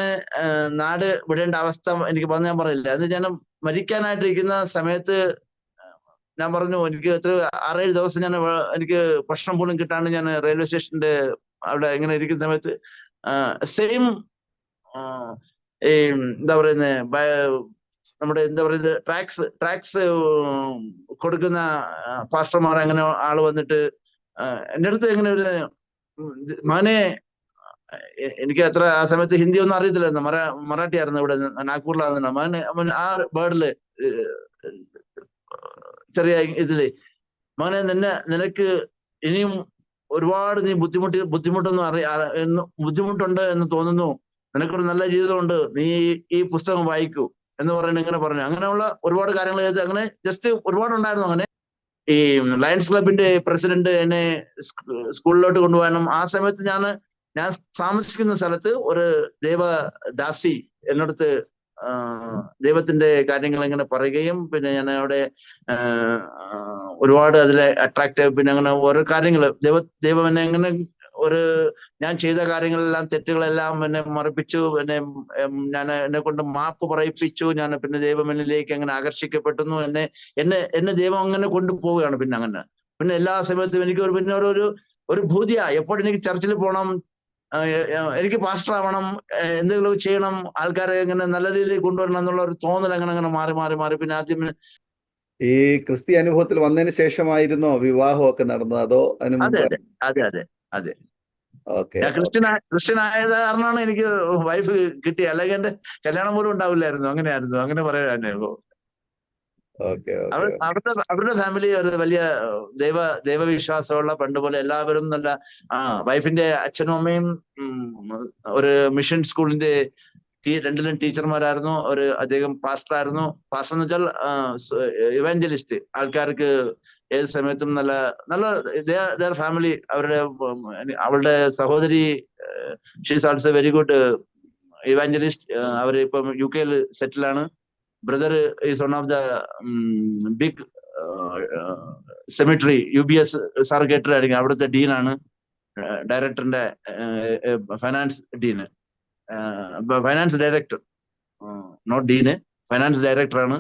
നാട് വിടേണ്ട അവസ്ഥ എനിക്ക് ഞാൻ പറയില്ല. അത് ഞാൻ മരിക്കാനായിട്ടിരിക്കുന്ന സമയത്ത് ഞാൻ പറഞ്ഞു, എനിക്ക് 6-7 ദിവസം എനിക്ക് ഭക്ഷണം പോലും കിട്ടാണ്ട് ഞാൻ റെയിൽവേ സ്റ്റേഷന്റെ അവിടെ ഇങ്ങനെ ഇരിക്കുന്ന സമയത്ത് സെയിം എന്താ പറയുന്നത് നമ്മുടെ എന്താ പറയുന്നത് ട്രാക്സ് കൊടുക്കുന്ന പാസ്റ്റർമാർ അങ്ങനെ ആള് വന്നിട്ട് എൻ്റെ അടുത്ത് എങ്ങനെ ഒരു മകനെ, എനിക്ക് അത്ര ആ സമയത്ത് ഹിന്ദി ഒന്നും അറിയത്തില്ലായിരുന്നു, മറാഠി ആയിരുന്നു, ഇവിടെ നാഗ്പൂരിലായിരുന്നു. മകൻ ആ വേർഡില് ചെറിയ ഇതില്, മകനെ നിനക്ക് ഇനിയും ഒരുപാട് നീ ബുദ്ധിമുട്ടുണ്ട് എന്ന് തോന്നുന്നു, നിനക്കൊരു നല്ല ജീവിതമുണ്ട്, നീ ഈ പുസ്തകം വായിക്കൂ എന്ന് പറയുന്നത് ഇങ്ങനെ പറഞ്ഞു. അങ്ങനെയുള്ള ഒരുപാട് കാര്യങ്ങൾ അങ്ങനെ ജസ്റ്റ് ഒരുപാടുണ്ടായിരുന്നു. അങ്ങനെ ഈ ലയൺസ് ക്ലബിന്റെ പ്രസിഡന്റ് എന്നെ സ്കൂളിലോട്ട് കൊണ്ടുപോകാനും ആ സമയത്ത് ഞാൻ താമസിക്കുന്ന സ്ഥലത്ത് ഒരു ദേവദാസി എന്നടുത്ത് ദൈവത്തിന്റെ കാര്യങ്ങൾ ഇങ്ങനെ പറയുകയും പിന്നെ ഞാൻ അവിടെ ഒരുപാട് അതിലെ അട്രാക്റ്റീവ് പിന്നെ അങ്ങനെ ഓരോ കാര്യങ്ങള് ദൈവം എന്നെ എങ്ങനെ ഞാൻ ചെയ്ത കാര്യങ്ങളെല്ലാം തെറ്റുകളെല്ലാം എന്നെ മറപ്പിച്ചു, എന്നെ കൊണ്ട് മാപ്പ് പറയിപ്പിച്ചു. ഞാൻ പിന്നെ ദൈവം എന്നിലേക്ക് അങ്ങനെ ആകർഷിക്കപ്പെട്ടുന്നു. എന്നെ ദൈവം അങ്ങനെ കൊണ്ടുപോവുകയാണ്. പിന്നെ എല്ലാ സമയത്തും എനിക്ക് ഒരു ഭൂതിയാ, എപ്പോഴും എനിക്ക് ചർച്ചിൽ പോകണം, എനിക്ക് പാസ്റ്റർ ആവണം, എന്തെങ്കിലും ചെയ്യണം, ആൾക്കാരെ എങ്ങനെ നല്ല രീതിയിൽ കൊണ്ടുവരണം എന്നുള്ള ഒരു തോന്നൽ അങ്ങനെ മാറി പിന്നെ ആദ്യം ഈ ക്രിസ്ത്യ അനുഭവത്തിൽ വന്നതിന് ശേഷമായിരുന്നോ വിവാഹമൊക്കെ നടന്നത്, അതോ അതിന് മുമ്പ്? അതെ. ഓക്കെ. ക്രിസ്ത്യൻ ആയത് കാരണമാണ് എനിക്ക് വൈഫ് കിട്ടി, അല്ലെങ്കിൽ എന്റെ കല്യാണം പോലും ഉണ്ടാവില്ലായിരുന്നു. അങ്ങനെ പറയാനോ. അവരുടെ ഫാമിലി ഒരു വലിയ ദൈവവിശ്വാസമുള്ള, പണ്ട് പോലെ എല്ലാവരും നല്ല വൈഫിന്റെ അച്ഛനും അമ്മയും ഒരു മിഷൻ സ്കൂളിന്റെ രണ്ടിലും ടീച്ചർമാരായിരുന്നു. അദ്ദേഹം പാസ്റ്റർ എന്ന് വെച്ചാൽ ഇവാഞ്ചലിസ്റ്റ്, ആൾക്കാർക്ക് ഏത് സമയത്തും നല്ല ഫാമിലി. അവളുടെ സഹോദരി she's also very good evangelist. അവര് ഇപ്പം UK സെറ്റിലാണ്. Brother is one of the big seminary UBS സർഗേറ്റർ ആയിരിക്കും, അവിടുത്തെ ഡീനാണ്, ഡയറക്ടറിന്റെ finance dean, finance director, not dean, finance ഡയറക്ടറാണ്.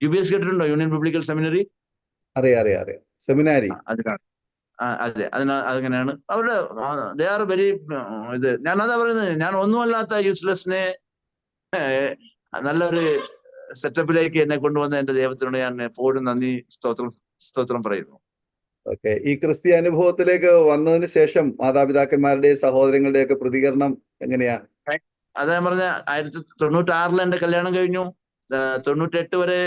UBS കേട്ടിട്ടുണ്ടോ? Union biblical seminary. അറിയാം സെമിനാരി. അതെ, അതങ്ങനെയാണ് അവരുടെ. ദേ ആർ വെരി ഞാനതാ പറയുന്നത്, ഞാൻ ഒന്നുമല്ലാത്ത യൂസ്ലെസ്സിനെ നല്ലൊരു സെറ്റപ്പിലേക്ക് എന്നെ കൊണ്ടുവന്ന എന്റെ ദൈവത്തിനോട് ഞാൻ എപ്പോഴും നന്ദി സ്തോത്രം സ്തോത്രം പറയുന്നു. ഓക്കെ, ഈ ക്രിസ്തീയ അനുഭവത്തിലേക്ക് വന്നതിന് ശേഷം മാതാപിതാക്കന്മാരുടെയും സഹോദരങ്ങളുടെയും ഒക്കെ പ്രതികരണം എങ്ങനെയാ? അത് ഞാൻ പറഞ്ഞ 1996 എന്റെ കല്യാണം കഴിഞ്ഞു. 98 വരെ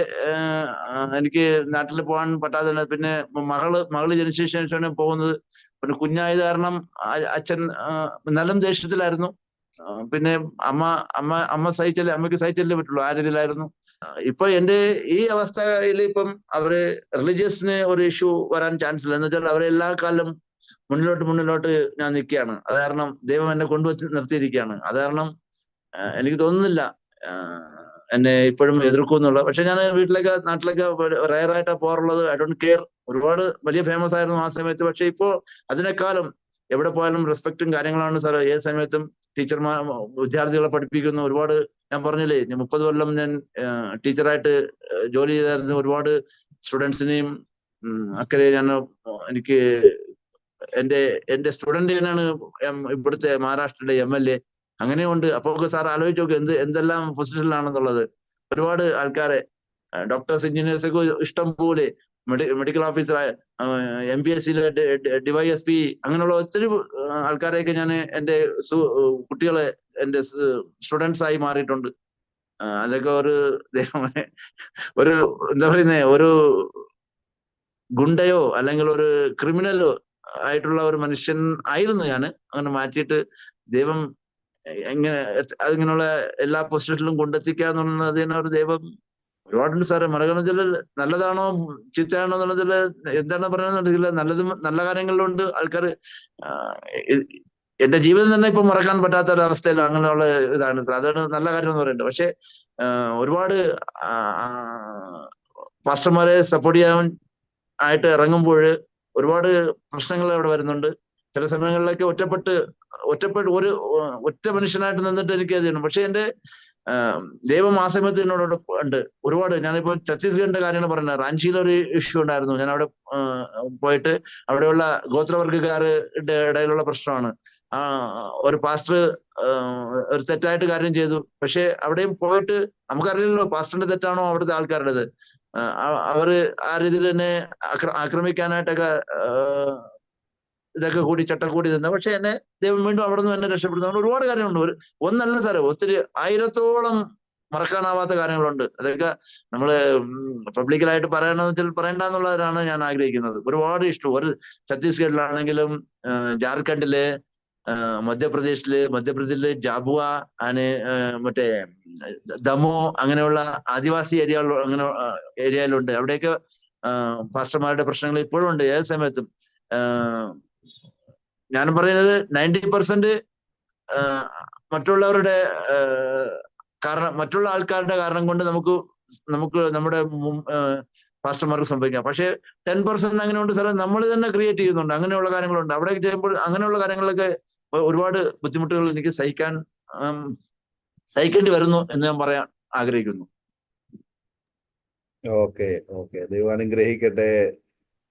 എനിക്ക് നാട്ടിൽ പോകാൻ പറ്റാതെ, പിന്നെ മകള് ജനിച്ച ശേഷമാണ് പോകുന്നത്. പിന്നെ കുഞ്ഞായത് കാരണം അച്ഛൻ നല്ല ദേഷ്യത്തിലായിരുന്നു. പിന്നെ അമ്മയ്ക്ക് സഹിച്ചല്ലേ പറ്റുള്ളൂ, ആ രീതിയിലായിരുന്നു. ഇപ്പൊ എന്റെ ഈ അവസ്ഥയിൽ ഇപ്പം അവര് റിലീജിയസിന് ഒരു ഇഷ്യൂ വരാൻ ചാൻസ് ഇല്ല. എന്ന് വെച്ചാൽ അവരെ എല്ലാ കാലം മുന്നിലോട്ട് ഞാൻ നിൽക്കുകയാണ്. അത് കാരണം ദൈവം എന്നെ നിർത്തിയിരിക്കുകയാണ്. അത് കാരണം എനിക്ക് തോന്നുന്നില്ല എന്നെ ഇപ്പോഴും എതിർക്കും എന്നുള്ളത്. പക്ഷെ ഞാൻ നാട്ടിലേക്ക് റയറായിട്ടാണ് പോകാറുള്ളത്. I don't care. ഒരുപാട് വലിയ ഫേമസ് ആയിരുന്നു ആ സമയത്ത്. പക്ഷെ ഇപ്പോ അതിനേക്കാളും എവിടെ പോയാലും റെസ്പെക്റ്റും കാര്യങ്ങളാണ് സാർ. ഏത് സമയത്തും ടീച്ചർമാർ വിദ്യാർത്ഥികളെ പഠിപ്പിക്കുന്നു. ഒരുപാട് ഞാൻ പറഞ്ഞില്ലേ, 30 കൊല്ലം ഞാൻ ടീച്ചറായിട്ട് ജോലി ചെയ്തായിരുന്നു. ഒരുപാട് സ്റ്റുഡൻസിനെയും ഒക്കെ എനിക്ക് എന്റെ സ്റ്റുഡന്റ് തന്നെയാണ് ഇവിടുത്തെ മഹാരാഷ്ട്രയുടെ MLA. അങ്ങനെയുണ്ട്. അപ്പൊ സാർ ആലോചിച്ച് നോക്ക് എന്തെല്ലാം പൊസിഷനിലാണെന്നുള്ളത്. ഒരുപാട് ആൾക്കാരെ, ഡോക്ടേഴ്സ്, എഞ്ചിനീയേഴ്സ് ഒക്കെ ഇഷ്ടം പോലെ, മെഡിക്കൽ ഓഫീസർ, MPSCയിലെ DYSP, അങ്ങനെയുള്ള ഒത്തിരി ആൾക്കാരെയൊക്കെ ഞാൻ എന്റെ കുട്ടികളെ എന്റെ സ്റ്റുഡൻസ് ആയി മാറിയിട്ടുണ്ട്. അതൊക്കെ ഒരു ഒരു എന്താ പറയുന്നേ, ഒരു ഗുണ്ടയോ അല്ലെങ്കിൽ ഒരു ക്രിമിനലോ ആയിട്ടുള്ള ഒരു മനുഷ്യൻ ആയിരുന്നു ഞാൻ. അങ്ങനെ മാറ്റിയിട്ട് ദൈവം അങ്ങനെയുള്ള എല്ലാ പൊസിഷനിലും കൊണ്ടെത്തിക്കാന്നുള്ളതിന് ഒരു ദൈവം ഒരുപാടുണ്ട് സാറേ. മറകണത്തിൽ നല്ലതാണോ ചീത്തയാണോ എന്നുള്ളതിൽ എന്താണ് പറയുന്നറിയില്ല. നല്ല കാര്യങ്ങളിലുണ്ട്. ആൾക്കാർ എന്റെ ജീവിതം തന്നെ ഇപ്പൊ മറക്കാൻ പറ്റാത്ത ഒരവസ്ഥയിൽ അങ്ങനെയുള്ള ഇതാണ് സാർ. അതാണ് നല്ല കാര്യം എന്ന് പറയുന്നത്. പക്ഷെ ഒരുപാട് പാസ്റ്റർമാരെ സപ്പോർട്ട് ചെയ്യാൻ ആയിട്ട് ഇറങ്ങുമ്പോൾ ഒരുപാട് പ്രശ്നങ്ങൾ അവിടെ വരുന്നുണ്ട്. ചില സമയങ്ങളിലൊക്കെ ഒറ്റപ്പെട്ട് ഒറ്റ മനുഷ്യനായിട്ട് നിന്നിട്ട് എനിക്ക് അത് ചെയ്യണം. പക്ഷെ എന്റെ ദൈവം ആ സമയത്ത് എന്നോട് ഉണ്ട്. ഒരുപാട് ഞാനിപ്പോ ഛത്തീസ്ഗഡിന്റെ കാര്യങ്ങൾ പറഞ്ഞത്. റാഞ്ചിയിലൊരു ഇഷ്യൂ ഉണ്ടായിരുന്നു. ഞാൻ അവിടെ പോയിട്ട് അവിടെയുള്ള ഗോത്രവർഗക്കാരുടെ ഇടയിലുള്ള പ്രശ്നമാണ്. ഒരു പാസ്റ്റർ ഒരു തെറ്റായിട്ട് കാര്യം ചെയ്തു. പക്ഷെ അവിടെയും പോയിട്ട് നമുക്കറിയില്ലല്ലോ പാസ്റ്ററിന്റെ തെറ്റാണോ അവിടുത്തെ ആൾക്കാരുടേത്. അവര് ആ രീതിയിൽ തന്നെ ആക്രമിക്കാനായിട്ടൊക്കെ ഇതൊക്കെ കൂടി ചട്ടക്കൂടി നിന്ന്. പക്ഷെ എന്നെ ദൈവം വീണ്ടും അവിടെ നിന്ന് എന്നെ രക്ഷപ്പെടുത്തുന്ന ഒരുപാട് കാര്യങ്ങളുണ്ട്. ഒന്നല്ല സാറേ, ഒത്തിരി 1000-ഓളം മറക്കാനാവാത്ത കാര്യങ്ങളുണ്ട്. അതൊക്കെ നമ്മള് പബ്ലിക്കലായിട്ട് പറയണ്ടെന്നുള്ളതാണ് ഞാൻ ആഗ്രഹിക്കുന്നത്. ഒരുപാട് ഇഷ്ടം. ഒരു ഛത്തീസ്ഗഡിലാണെങ്കിലും, ജാർഖണ്ഡില്, മധ്യപ്രദേശിലെ ജാബുവ, മറ്റേ ദമോ, അങ്ങനെയുള്ള ആദിവാസി ഏരിയയിലുണ്ട്. അവിടെയൊക്കെ പാസ്റ്റർമാരുടെ പ്രശ്നങ്ങൾ ഇപ്പോഴും ഉണ്ട്. ഏത് സമയത്തും ഞാൻ പറയുന്നത് 90% മറ്റുള്ളവരുടെ മറ്റുള്ള ആൾക്കാരുടെ കാരണം കൊണ്ട് നമുക്ക് നമ്മുടെ പാസ്റ്റർമാർക്ക് സംഭവിക്കാം. പക്ഷെ 10% അങ്ങനെ ഉണ്ട് സാറേ, നമ്മൾ തന്നെ ക്രിയേറ്റ് ചെയ്യുന്നുണ്ട്. അങ്ങനെയുള്ള കാര്യങ്ങളുണ്ട്. അവിടെ ചെയ്യുമ്പോൾ അങ്ങനെയുള്ള കാര്യങ്ങളൊക്കെ ഒരുപാട് ബുദ്ധിമുട്ടുകൾ എനിക്ക് സഹിക്കേണ്ടി വരുന്നു എന്ന് ഞാൻ പറയാൻ ആഗ്രഹിക്കുന്നു. ഓക്കെ, ദൈവം അനുഗ്രഹിക്കട്ടെ.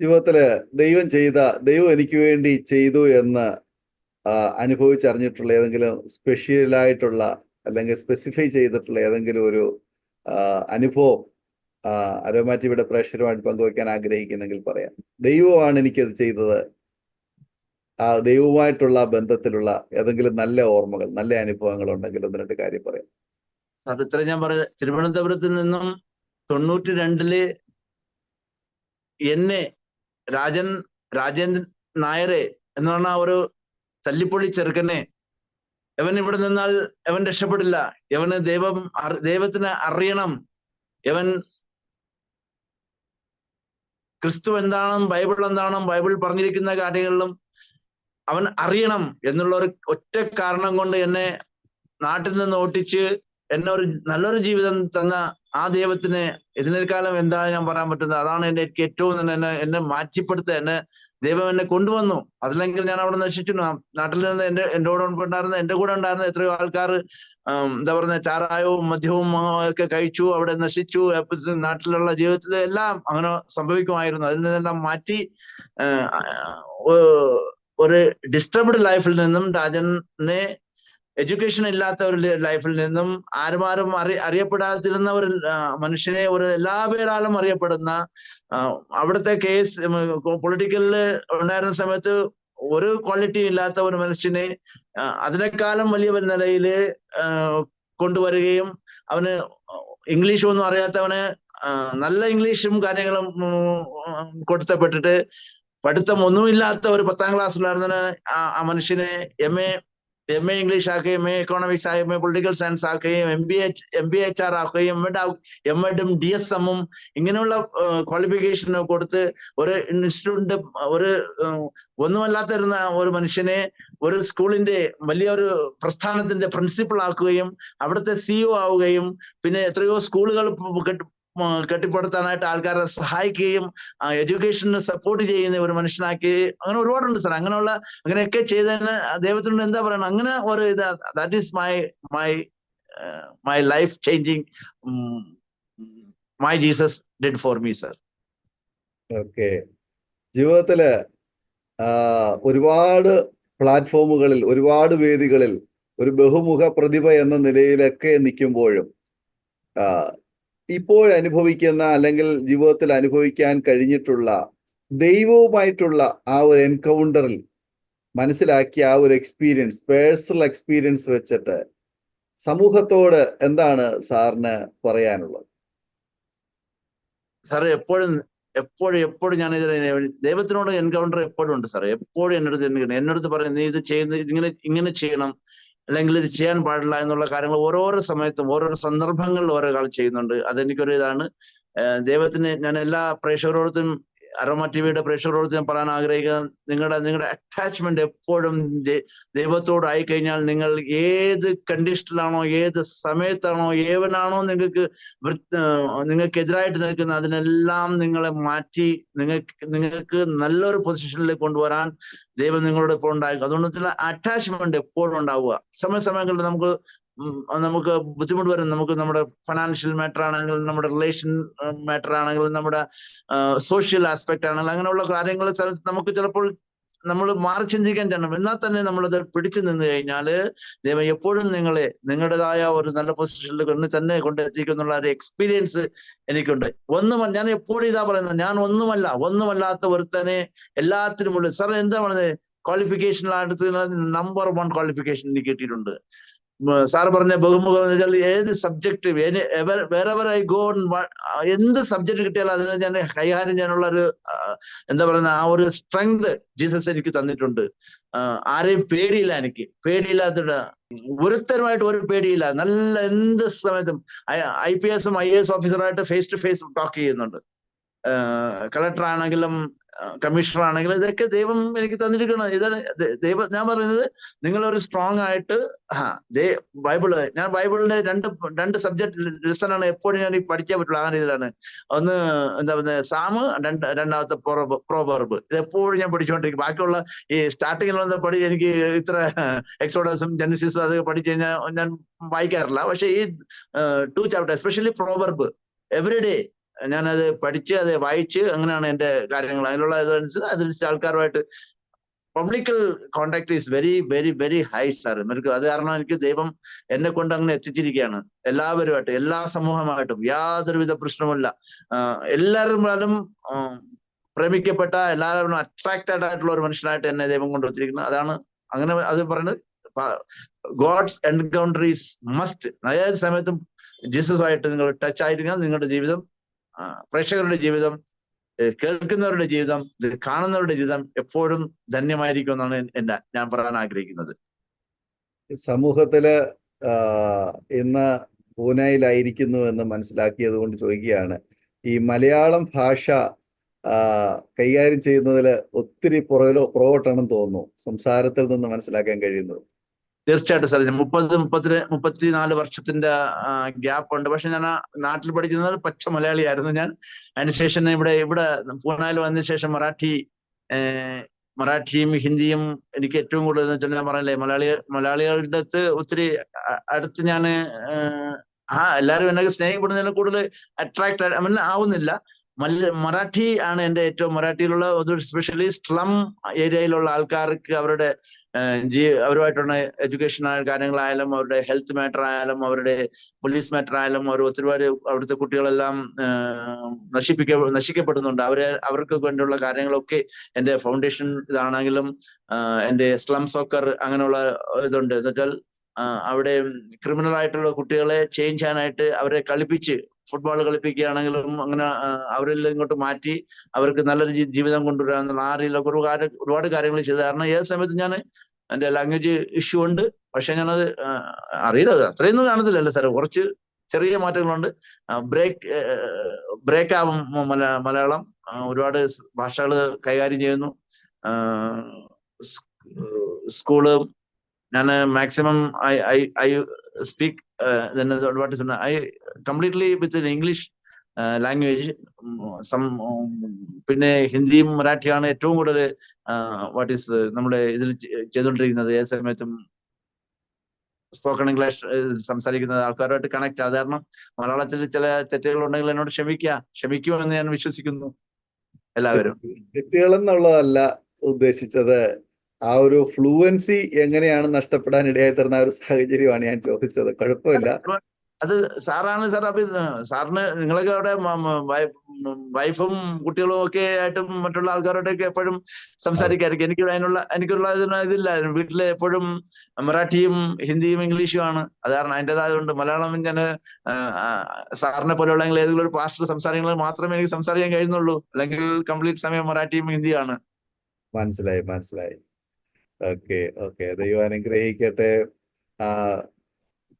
ജീവിതത്തില് ദൈവം എനിക്ക് വേണ്ടി ചെയ്തു എന്ന് അനുഭവിച്ചറിഞ്ഞിട്ടുള്ള ഏതെങ്കിലും സ്പെഷ്യലായിട്ടുള്ള അല്ലെങ്കിൽ സ്പെസിഫൈ ചെയ്തിട്ടുള്ള ഏതെങ്കിലും ഒരു അനുഭവം അരോമാറ്റിയുടെ പ്രേക്ഷകരുമായിട്ട് പങ്കുവയ്ക്കാൻ ആഗ്രഹിക്കുന്നെങ്കിൽ പറയാം. ദൈവമാണ് എനിക്കത് ചെയ്തത്. ആ ദൈവവുമായിട്ടുള്ള ബന്ധത്തിലുള്ള ഏതെങ്കിലും നല്ല ഓർമ്മകൾ, നല്ല അനുഭവങ്ങൾ ഉണ്ടെങ്കിൽ ഒന്ന് രണ്ട് കാര്യം പറയാം. അത് ഇത്ര ഞാൻ പറഞ്ഞത്. തിരുവനന്തപുരത്ത് നിന്നും 92 എന്നെ രാജേന്ദ്രൻ നായരെ എന്ന് പറഞ്ഞ ഒരു തല്ലിപ്പൊളി ചെറുക്കനെ, എവൻ ഇവിടെ നിന്നാൽ എവൻ രക്ഷപ്പെടില്ല, എവന് ദൈവത്തിനെ അറിയണം, എവൻ ക്രിസ്തു എന്താണെന്നും ബൈബിൾ പറഞ്ഞിരിക്കുന്ന കാര്യങ്ങളിലും അവൻ അറിയണം എന്നുള്ള ഒരു ഒറ്റ കാരണം കൊണ്ട് എന്നെ നാട്ടിൽ നിന്ന് ഓട്ടിച്ച് എന്നെ നല്ലൊരു ജീവിതം തന്ന ആ ദൈവത്തിന് ഇതിനേക്കാളും എന്താണ് ഞാൻ പറയാൻ പറ്റുന്നത്? അതാണ് എനിക്ക് ഏറ്റവും എന്നെ മാറ്റിപ്പെടുത്തുക. ദൈവം എന്നെ കൊണ്ടുവന്നു. അതില്ലെങ്കിൽ ഞാൻ അവിടെ നശിച്ചു. നാട്ടിൽ നിന്ന് എന്റെ കൂടെ ഉണ്ടായിരുന്ന എത്രയോ ആൾക്കാർ എന്താ പറയുക, ചാരായവും മദ്യവും ഒക്കെ കഴിച്ചു, അവിടെ നശിച്ചു. നാട്ടിലുള്ള ജീവിതത്തിൽ എല്ലാം അങ്ങനെ സംഭവിക്കുമായിരുന്നു. അതിൽ നിന്നെല്ലാം മാറ്റി ഒരു ഡിസ്റ്റർബ്ഡ് ലൈഫിൽ നിന്നും രാജനെ എഡ്യൂക്കേഷൻ ഇല്ലാത്ത ഒരു ലൈഫിൽ നിന്നും ആരും അറിയപ്പെടാതിരുന്ന ഒരു മനുഷ്യനെ ഒരു എല്ലാ പേരാലും അറിയപ്പെടുന്ന അവിടുത്തെ കേസ് പൊളിറ്റിക്കലില് ഉണ്ടായിരുന്ന സമയത്ത് ഒരു ക്വാളിറ്റിയും ഇല്ലാത്ത ഒരു മനുഷ്യനെ അതിനേക്കാളും വലിയ നിലയില് കൊണ്ടുവരികയും അവന് ഇംഗ്ലീഷ് ഒന്നും അറിയാത്തവന് നല്ല ഇംഗ്ലീഷും കാര്യങ്ങളും കൊടുത്തപ്പെട്ടിട്ട് പഠിത്തം ഒന്നുമില്ലാത്ത ഒരു 10ാം ക്ലാസ്സിലായിരുന്ന ആ മനുഷ്യനെ എം എ ഇംഗ്ലീഷ് ആക്കുകയും എം എ എക്കണോമിക്സ് ആക്കുകയും എം എ പൊളിറ്റിക്കൽ സയൻസ് ആക്കുകയും എം ബി എച്ച് ആർ ആക്കുകയും എം.എഡും DSM-ഉം ഇങ്ങനെയുള്ള ക്വാളിഫിക്കേഷൻ കൊടുത്ത് ഒരു ഇൻസ്റ്റിറ്റ്യൂട്ടിന്റെ ഒരു ഒന്നുമല്ലാത്തിരുന്ന ഒരു മനുഷ്യനെ ഒരു സ്കൂളിന്റെ വലിയൊരു പ്രസ്ഥാനത്തിന്റെ പ്രിൻസിപ്പൾ ആക്കുകയും അവിടുത്തെ CEO ആവുകയും പിന്നെ എത്രയോ സ്കൂളുകൾ കെട്ടിപ്പടുത്താനായിട്ട് ആൾക്കാരെ സഹായിക്കുകയും എഡ്യൂക്കേഷനെ സപ്പോർട്ട് ചെയ്യുന്ന ഒരു മനുഷ്യനാക്കി അങ്ങനെ ഒരുപാടുണ്ട് സാർ. അങ്ങനെയൊക്കെ ചെയ്തതിന് ദൈവത്തിനോട് എന്താ പറയണം, അങ്ങനെ ഒരു ഇത് that is my life changing my Jesus did for me sir. Okay. ജീവിതത്തില് ഒരുപാട് പ്ലാറ്റ്ഫോമുകളിൽ ഒരുപാട് വേദികളിൽ ഒരു ബഹുമുഖ പ്രതിഭ എന്ന നിലയിലൊക്കെ നിൽക്കുമ്പോഴും ഇപ്പോഴനുഭവിക്കുന്ന അല്ലെങ്കിൽ ജീവിതത്തിൽ അനുഭവിക്കാൻ കഴിഞ്ഞിട്ടുള്ള ദൈവവുമായിട്ടുള്ള ആ ഒരു എൻകൗണ്ടറിൽ മനസ്സിലാക്കിയ ആ ഒരു എക്സ്പീരിയൻസ്, പേഴ്സണൽ എക്സ്പീരിയൻസ് വെച്ചിട്ട് സമൂഹത്തോട് എന്താണ് സാറിന് പറയാനുള്ളത്? സാറ് എപ്പോഴും ഞാൻ ദൈവത്തിനോട് എൻകൗണ്ടർ എപ്പോഴും ഉണ്ട് സാറേ. എപ്പോഴും എന്നടുത്ത് പറയും നീ ഇത് ചെയ്യുന്നത് ഇങ്ങനെ ചെയ്യണം, അല്ലെങ്കിൽ ഇത് ചെയ്യാൻ പാടില്ല എന്നുള്ള കാര്യങ്ങൾ ഓരോരോ സമയത്തും ഓരോരോ സന്ദർഭങ്ങളിൽ ഓരോ കാലം ചെയ്യുന്നുണ്ട്. അതെനിക്കൊരു ഇതാണ്. ദൈവത്തിന് ഞാൻ എല്ലാ പ്രേക്ഷകരോടത്തും അരോമ ടിവിയുടെ പ്രേക്ഷകരോട് ഞാൻ പറയാൻ ആഗ്രഹിക്കുന്നത്, നിങ്ങളുടെ അറ്റാച്ച്മെന്റ് എപ്പോഴും ദൈവത്തോട് ആയിക്കഴിഞ്ഞാൽ നിങ്ങൾ ഏത് കണ്ടീഷനിലാണോ ഏത് സമയത്താണോ ഏവനാണോ നിങ്ങൾക്ക് എതിരായിട്ട് നിൽക്കുന്ന അതിനെല്ലാം നിങ്ങളെ മാറ്റി നിങ്ങൾക്ക് നല്ലൊരു പൊസിഷനിലേക്ക് കൊണ്ടുവരാൻ ദൈവം നിങ്ങളോട് ഇപ്പോൾ ഉണ്ടായിരിക്കും. അതുകൊണ്ട് അറ്റാച്ച്മെന്റ് എപ്പോഴും ഉണ്ടാവുക. സമയങ്ങളിൽ നമുക്ക് ബുദ്ധിമുട്ട് വരും. നമുക്ക് നമ്മുടെ ഫൈനാൻഷ്യൽ മാറ്റർ ആണെങ്കിൽ, നമ്മുടെ റിലേഷൻ മാറ്റർ ആണെങ്കിൽ, നമ്മുടെ സോഷ്യൽ ആസ്പെക്ട് ആണെങ്കിൽ, അങ്ങനെയുള്ള കാര്യങ്ങൾ നമുക്ക് ചിലപ്പോൾ നമ്മൾ മാറി ചിന്തിക്കാൻ ചെയ്യണം. എന്നാൽ തന്നെ നമ്മളത് പിടിച്ചു നിന്ന് കഴിഞ്ഞാല് ദൈവം എപ്പോഴും നിങ്ങളുടേതായ ഒരു നല്ല പൊസിഷനിൽ തന്നെ കൊണ്ടെത്തിക്കുന്നുള്ള ഒരു എക്സ്പീരിയൻസ് എനിക്കുണ്ട്. ഞാൻ എപ്പോഴും ഇതാ പറയുന്നത്, ഞാൻ ഒന്നുമല്ലാത്ത ഒരുത്തനെ എല്ലാത്തിനുമുള്ള സാർ എന്താ പറയുന്നത്, ക്വാളിഫിക്കേഷനിലായിട്ട് നമ്പർ 1 ക്വാളിഫിക്കേഷൻ എനിക്ക് കിട്ടിയിട്ടുണ്ട്. സാർ പറഞ്ഞ ബഹുമുഖം എന്ന് വെച്ചാൽ ഏത് സബ്ജക്ട് വേറെവർ ഐ ഗോ, എന്ത് സബ്ജക്ട് കിട്ടിയാലും അതിനെ ഞാൻ കൈകാര്യം ചെയ്യാനുള്ള ഒരു എന്താ പറയുന്ന ആ ഒരു സ്ട്രെങ്ത് ജീസസ് എനിക്ക് തന്നിട്ടുണ്ട്. ആരെയും പേടിയില്ലാത്തിട്ട് ഒരുത്തരുമായിട്ട് ഒരു പേടിയില്ല. നല്ല എന്ത് സമയത്തും IPS-ഉം IAS ഓഫീസറായിട്ട് ഫേസ് ടു ഫേസ് ടോക്ക് ചെയ്യുന്നുണ്ട്. കളക്ടർ ആണെങ്കിലും കമ്മീഷണർ ആണെങ്കിലും ഇതൊക്കെ ദൈവം എനിക്ക് തന്നിരിക്കണം. ഇതാണ് ദൈവം. ഞാൻ പറയുന്നത് നിങ്ങളൊരു സ്ട്രോങ് ആയിട്ട് ഞാൻ ബൈബിളിന്റെ രണ്ട് സബ്ജക്ട് ലെസണാണ് എപ്പോഴും ഞാൻ പഠിക്കാൻ പറ്റുള്ളൂ. ആ രീതിയിലാണ്. ഒന്ന് എന്താ പറയുന്നത് സാമ്, രണ്ടാമത്തെ പ്രോവർബ്. ഇത് എപ്പോഴും ഞാൻ പഠിച്ചുകൊണ്ടിരിക്കും. ബാക്കിയുള്ള ഈ സ്റ്റാർട്ടിങ്ങിലൊന്നും എനിക്ക് ഇത്ര എക്സോഡസും ജെനസിസും അതൊക്കെ പഠിച്ചു കഴിഞ്ഞാൽ ഞാൻ വായിക്കാറില്ല. പക്ഷെ ഈ 2 chapter especially proverb every day ഞാനത് പഠിച്ച് അത് വായിച്ച് അങ്ങനെയാണ് എന്റെ കാര്യങ്ങൾ. അതിനുള്ള അതനുസരിച്ച് ആൾക്കാരുമായിട്ട് പബ്ലിക്കൽ contact is very very very high sir. അത് കാരണം എനിക്ക് ദൈവം എന്നെ കൊണ്ട് അങ്ങനെ എത്തിച്ചിരിക്കുകയാണ്. എല്ലാവരുമായിട്ട്, എല്ലാ സമൂഹമായിട്ടും യാതൊരുവിധ പ്രശ്നവുമില്ല. എല്ലാവരും പ്രേമിക്കപ്പെട്ട, എല്ലാവരും അട്രാക്റ്റഡ് ആയിട്ടുള്ള ഒരു മനുഷ്യനായിട്ട് എന്നെ ദൈവം കൊണ്ട് എത്തിയിരിക്കുന്നത്. അതാണ് അങ്ങനെ അത് പറയുന്നത്. God's encounter is must. ഏത് സമയത്തും ജീസസുമായിട്ട് നിങ്ങൾ ടച്ച് ആയിരിക്കണം. നിങ്ങളുടെ ജീവിതം, പ്രേക്ഷകരുടെ ജീവിതം, കേൾക്കുന്നവരുടെ ജീവിതം, ഇത് കാണുന്നവരുടെ ജീവിതം എപ്പോഴും ധന്യമായിരിക്കും എന്നാണ് ഞാൻ പറയാൻ ആഗ്രഹിക്കുന്നത്. സമൂഹത്തില് ഇന്ന് പൂനെയിലായിരിക്കുന്നു എന്ന് മനസ്സിലാക്കിയത് കൊണ്ട് ചോദിക്കുകയാണ്, ഈ മലയാളം ഭാഷ കൈകാര്യം ചെയ്യുന്നതിൽ ഒത്തിരി പുറകോട്ടാണെന്ന് തോന്നുന്നു സംസാരത്തിൽ നിന്ന് മനസ്സിലാക്കാൻ കഴിയുന്നത്. തീർച്ചയായിട്ടും സാർ. 34 വർഷത്തിന്റെ ഗ്യാപ്പ് ഉണ്ട്. പക്ഷെ ഞാൻ നാട്ടിൽ പഠിക്കുന്നത് പച്ച മലയാളിയായിരുന്നു ഞാൻ. അതിനുശേഷം ഇവിടെ പൂനെയിൽ വന്നതിന് ശേഷം മറാഠിയും ഹിന്ദിയും എനിക്ക് ഏറ്റവും കൂടുതൽ എന്ന് വെച്ചാൽ ഞാൻ പറയല്ലേ, മലയാളികളുടെ അടുത്ത് ഒത്തിരി അടുത്ത് ഞാൻ എല്ലാവരും എന്നെ സ്നേഹിക്കപ്പെടുന്നതിനെ കൂടുതൽ അട്രാക്ട് ആവുന്നില്ല. മറാഠി ആണ് എൻ്റെ ഏറ്റവും, മറാഠിയിലുള്ള ഒരു സ്പെഷ്യലി സ്ലം ഏരിയയിലുള്ള ആൾക്കാർക്ക് അവരുടെ അവരുമായിട്ടുള്ള എഡ്യൂക്കേഷൻ കാര്യങ്ങളായാലും അവരുടെ ഹെൽത്ത് മാറ്റർ ആയാലും അവരുടെ പോലീസ് മാറ്റർ ആയാലും ഒരുപാട് അവിടുത്തെ കുട്ടികളെല്ലാം നശിക്കപ്പെടുന്നുണ്ട്. അവർക്ക് വേണ്ടിയുള്ള കാര്യങ്ങളൊക്കെ എൻ്റെ ഫൗണ്ടേഷൻ ഇതാണെങ്കിലും എൻ്റെ സ്ലം സോക്കർ അങ്ങനെയുള്ള ഇതുണ്ട്. എന്നുവെച്ചാൽ അവിടെ ക്രിമിനൽ ആയിട്ടുള്ള കുട്ടികളെ ചേഞ്ച് ചെയ്യാനായിട്ട് അവരെ കളിപ്പിച്ച് ഫുട്ബോൾ കളിപ്പിക്കുകയാണെങ്കിലും അങ്ങനെ അവരിൽ ഇങ്ങോട്ട് മാറ്റി അവർക്ക് നല്ലൊരു ജീവിതം കൊണ്ടുവരാനുള്ള ആ രീതിയിലൊക്കെ ഒരുപാട് കാര്യങ്ങൾ ചെയ്തു. കാരണം ഏത് സമയത്ത് ഞാൻ എൻ്റെ ലാംഗ്വേജ് ഇഷ്യൂ ഉണ്ട്, പക്ഷെ ഞാനത് അറിയില്ല, അത്രയൊന്നും കാണത്തില്ലല്ലോ സാർ, കുറച്ച് ചെറിയ മാറ്റങ്ങളുണ്ട്. ബ്രേക്ക് ആവും മലയാളം, ഒരുപാട് ഭാഷകൾ കൈകാര്യം ചെയ്യുന്നു. സ്കൂള് ഞാൻ maximum I speak I completely with English language. പിന്നെ ഹിന്ദിയും മറാഠിയാണ് ഏറ്റവും കൂടുതൽ നമ്മുടെ ഇതിൽ ചെയ്തുകൊണ്ടിരിക്കുന്നത്. ഏത് സമയത്തും സ്പോക്കൺ ഇംഗ്ലീഷ് സംസാരിക്കുന്ന ആൾക്കാരുമായിട്ട് കണക്ട്. അത് കാരണം മലയാളത്തിൽ ചില തെറ്റുകൾ ഉണ്ടെങ്കിൽ എന്നോട് ക്ഷമിക്കുമെന്ന് ഞാൻ വിശ്വസിക്കുന്നു. എല്ലാവരും തെറ്റുകളെന്നുള്ളതല്ല ഉദ്ദേശിച്ചത്, ആ ഒരു ഫ്ലുവൻസി എങ്ങനെയാണ് നഷ്ടപ്പെടാൻ ഇടയായി തരുന്ന ഒരു സാഹചര്യമാണ് ഞാൻ ചോദിച്ചത്. കുഴപ്പമില്ല, അത് സാറാണ് സാർ. അപ്പൊ സാറിന് നിങ്ങളൊക്കെ അവിടെ വൈഫും കുട്ടികളും ഒക്കെ ആയിട്ടും മറ്റുള്ള ആൾക്കാരോടൊക്കെ എപ്പോഴും സംസാരിക്കായിരിക്കും. എനിക്കുള്ള ഇതില്ലായിരുന്നു. വീട്ടില് എപ്പോഴും മറാഠിയും ഹിന്ദിയും ഇംഗ്ലീഷും ആണ്. അത് കാരണം അതിൻ്റെതായതുകൊണ്ട് മലയാളം ഞാൻ സാറിനെ പോലെയുള്ള ഏതെങ്കിലും ഒരു പാസ്റ്റർ സംസാരിക്കുന്നത് മാത്രമേ എനിക്ക് സംസാരിക്കാൻ കഴിയുന്നുള്ളൂ. അല്ലെങ്കിൽ കംപ്ലീറ്റ് സമയം മറാഠിയും ഹിന്ദിയാണ്. മനസ്സിലായി. ഓക്കെ. ദൈവം അനുഗ്രഹിക്കട്ടെ.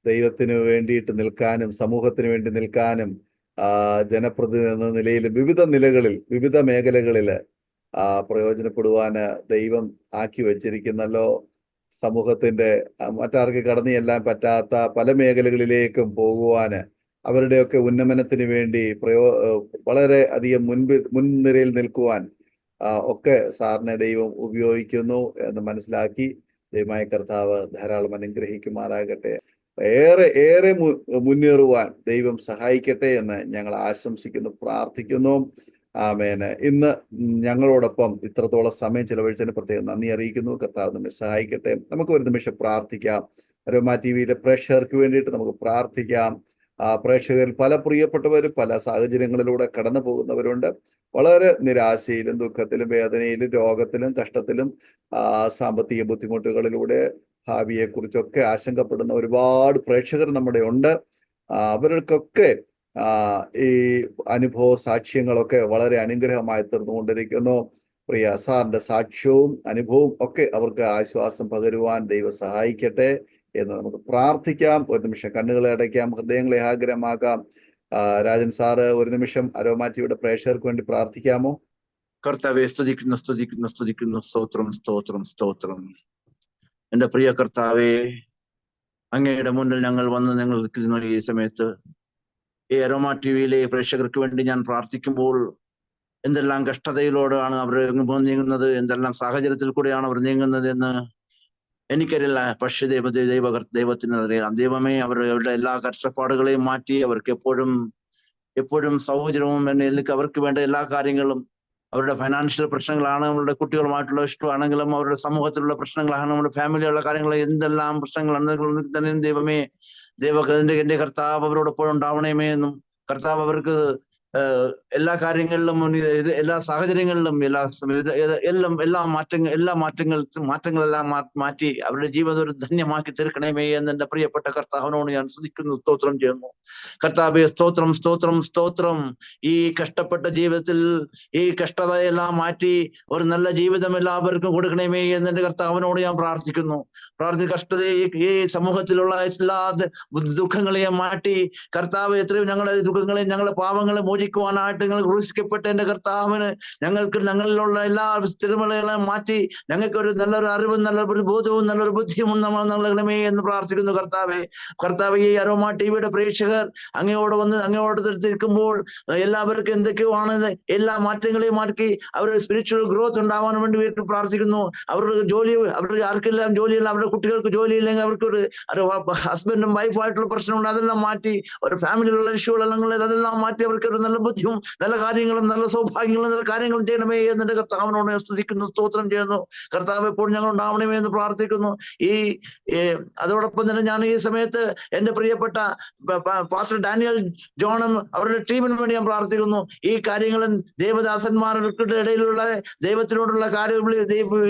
ദൈവത്തിന് വേണ്ടിയിട്ട് നിൽക്കാനും സമൂഹത്തിന് വേണ്ടി നിൽക്കാനും ജനപ്രതിനിധി എന്ന നിലയിൽ വിവിധ നിലകളിൽ വിവിധ മേഖലകളിൽ പ്രയോജനപ്പെടുവാന് ദൈവം ആക്കി വച്ചിരിക്കുന്നല്ലോ. സമൂഹത്തിന്റെ മറ്റാർക്ക് കടന്നു ചെല്ലാൻ പറ്റാത്ത പല മേഖലകളിലേക്കും പോകുവാന് അവരുടെയൊക്കെ ഉന്നമനത്തിന് വേണ്ടി വളരെ അധികം മുൻനിരയിൽ നിൽക്കുവാൻ ഒക്കെ സാറിനെ ദൈവം ഉപയോഗിക്കുന്നു എന്ന് മനസ്സിലാക്കി ദൈവമായ കർത്താവ് ധാരാളം അനുഗ്രഹിക്കുമാറാകട്ടെ. ഏറെ മുന്നേറുവാൻ ദൈവം സഹായിക്കട്ടെ എന്ന് ഞങ്ങൾ ആശംസിക്കുന്നു, പ്രാർത്ഥിക്കുന്നു. ആമേൻ. ഇന്ന് ഞങ്ങളോടൊപ്പം ഇത്രത്തോളം സമയം ചെലവഴിച്ചതിന് പ്രത്യേകം നന്ദി അറിയിക്കുന്നു. കർത്താവ് നമ്മെ സഹായിക്കട്ടെ. നമുക്ക് ഒരു നിമിഷം പ്രാർത്ഥിക്കാം. അരോമ ടിവിയിലെ പ്രേക്ഷകർക്ക് വേണ്ടിയിട്ട് നമുക്ക് പ്രാർത്ഥിക്കാം. പ്രേക്ഷകരിൽ പല പ്രിയപ്പെട്ടവരും പല സാഹചര്യങ്ങളിലൂടെ കടന്നു പോകുന്നവരുണ്ട്. വളരെ നിരാശയിലും ദുഃഖത്തിലും വേദനയിലും രോഗത്തിലും കഷ്ടത്തിലും സാമ്പത്തിക ബുദ്ധിമുട്ടുകളിലൂടെ ഭാവിയെക്കുറിച്ചൊക്കെ ആശങ്കപ്പെടുന്ന ഒരുപാട് പ്രേക്ഷകർ നമ്മുടെ ഉണ്ട്. അവർക്കൊക്കെ ഈ അനുഭവ സാക്ഷ്യങ്ങളൊക്കെ വളരെ അനുഗ്രഹമായി തീർന്നുകൊണ്ടിരിക്കുന്നു. പ്രിയ സാറിന്റെ സാക്ഷ്യവും അനുഭവവും ഒക്കെ അവർക്ക് ആശ്വാസം പകരുവാൻ ദൈവം സഹായിക്കട്ടെ എന്ന് നമുക്ക് പ്രാർത്ഥിക്കാം. ഒരു നിമിഷം കണ്ണുകളെ അടയ്ക്കാം, ഹൃദയങ്ങളെ ആഗ്രഹമാക്കാം. രാജൻ സാറ് ഒരു നിമിഷം അരോമ ടിവിയുടെ പ്രേക്ഷകർക്ക് വേണ്ടി പ്രാർത്ഥിക്കാമോ? കർത്താവേ, സ്തുതിക്കുന്നു. സ്തോത്രം. എന്റെ പ്രിയ കർത്താവേ, അങ്ങയുടെ മുന്നിൽ ഞങ്ങൾ വന്ന് ഞങ്ങൾ നിൽക്കുന്ന ഈ സമയത്ത് ഈ അരോമ ടിവിയിലെ പ്രേക്ഷകർക്ക് വേണ്ടി ഞാൻ പ്രാർത്ഥിക്കുമ്പോൾ എന്തെല്ലാം കഷ്ടതയിലൂടെയാണ് അവർ നീങ്ങുന്നത്, എന്തെല്ലാം സാഹചര്യത്തിൽ കൂടെയാണ് അവർ നീങ്ങുന്നത് എന്ന് എനിക്കറിയില്ല. പക്ഷേ ദൈവത്തിന് അറിയാം. ദൈവമേ, അവരുടെ എല്ലാ കഷ്ടപ്പാടുകളെയും മാറ്റി അവർക്ക് എപ്പോഴും സൗകര്യവും അവർക്ക് വേണ്ട എല്ലാ കാര്യങ്ങളും, അവരുടെ ഫൈനാൻഷ്യൽ പ്രശ്നങ്ങളാണ്, അവരുടെ കുട്ടികളുമായിട്ടുള്ള ഇഷ്ടമാണെങ്കിലും അവരുടെ സമൂഹത്തിലുള്ള പ്രശ്നങ്ങളാണ്, നമ്മുടെ ഫാമിലിയുള്ള കാര്യങ്ങൾ, എന്തെല്ലാം പ്രശ്നങ്ങളാണ് തന്നെ ദൈവമേ, എന്റെ കർത്താവ് അവരോടൊപ്പം ഉണ്ടാവണമേ എന്നും, കർത്താവ് അവർക്ക് എല്ലാ കാര്യങ്ങളിലും എല്ലാ സാഹചര്യങ്ങളിലും എല്ലാ മാറ്റങ്ങളെല്ലാം മാറ്റി അവരുടെ ജീവിതം ഒരു ധന്യമാക്കി തീർക്കണമേ എന്ന് എന്റെ പ്രിയപ്പെട്ട കർത്താവിനോട് ഞാൻ സ്തുതിക്കുന്നു, സ്തോത്രം ചെയ്യുന്നു. കർത്താവേ, സ്തോത്രം. ഈ കഷ്ടപ്പെട്ട ജീവിതത്തിൽ ഈ കഷ്ടതയെല്ലാം മാറ്റി ഒരു നല്ല ജീവിതം എല്ലാവർക്കും കൊടുക്കണമേ എന്ന് എന്റെ കർത്താവിനോട് ഞാൻ പ്രാർത്ഥിക്കുന്നു. ഈ സമൂഹത്തിലുള്ള എല്ലാ ദുഃഖങ്ങളെയും മാറ്റി കർത്താവ് എത്രയും ഞങ്ങളുടെ ദുഃഖങ്ങളെയും ഞങ്ങളുടെ പാവങ്ങളെ മോചിക്കുവാനായിട്ട് നിങ്ങൾ ക്രൂശിക്കപ്പെട്ട എന്റെ കർത്താവിന് ഞങ്ങളിലുള്ള എല്ലാ സ്ഥിരങ്ങളെല്ലാം മാറ്റി ഞങ്ങൾക്ക് ഒരു നല്ലൊരു അറിവും നല്ലൊരു ബോധവും നല്ലൊരു ബുദ്ധിയും നമ്മൾ നൽകണമേ എന്ന് പ്രാർത്ഥിക്കുന്നു. കർത്താവേ, ഈ അരോമ ടിവിയുടെ പ്രേക്ഷകർ അങ്ങയോട് നിൽക്കുമ്പോൾ എല്ലാവർക്കും എന്തൊക്കെയോ ആണ് എല്ലാ മാറ്റങ്ങളെയും മാറ്റി അവരുടെ സ്പിരിച്വൽ ഗ്രോത്ത് ഉണ്ടാവാൻ വേണ്ടി പ്രാർത്ഥിക്കുന്നു. അവർക്ക് ആർക്കെല്ലാം ജോലിയില്ല, അവരുടെ കുട്ടികൾക്ക് ജോലിയില്ലെങ്കിൽ അവർക്കൊരു ഹസ്ബൻഡും വൈഫായിട്ടുള്ള പ്രശ്നമുണ്ട്, അതെല്ലാം മാറ്റി ഒരു ഫാമിലിയിലുള്ള ഇഷ്യൂകൾ അതെല്ലാം മാറ്റി അവർക്ക് ഒരു നല്ല നല്ല ബുദ്ധിയും നല്ല കാര്യങ്ങളും നല്ല സൗഭാഗ്യങ്ങളും നല്ല കാര്യങ്ങളും ചെയ്യണമേ എന്ന് എൻ്റെ കർത്താവിനോട് സ്തുതിക്കുന്നു, സ്തോത്രം ചെയ്യുന്നു. കർത്താവ് എപ്പോഴും ഞങ്ങൾ ഉണ്ടാവണമേ എന്ന് പ്രാർത്ഥിക്കുന്നു. അതോടൊപ്പം തന്നെ ഞാൻ ഈ സമയത്ത് എൻ്റെ പ്രിയപ്പെട്ട പാസ്റ്റർ ഡാനിയൽ ജോണും അവരുടെ ടീമിന് വേണ്ടി ഞാൻ പ്രാർത്ഥിക്കുന്നു. ഈ കാര്യങ്ങളും ദേവദാസന്മാരുടെ ഇടയിലുള്ള ദൈവത്തിനോടുള്ള കാര്യങ്ങൾ,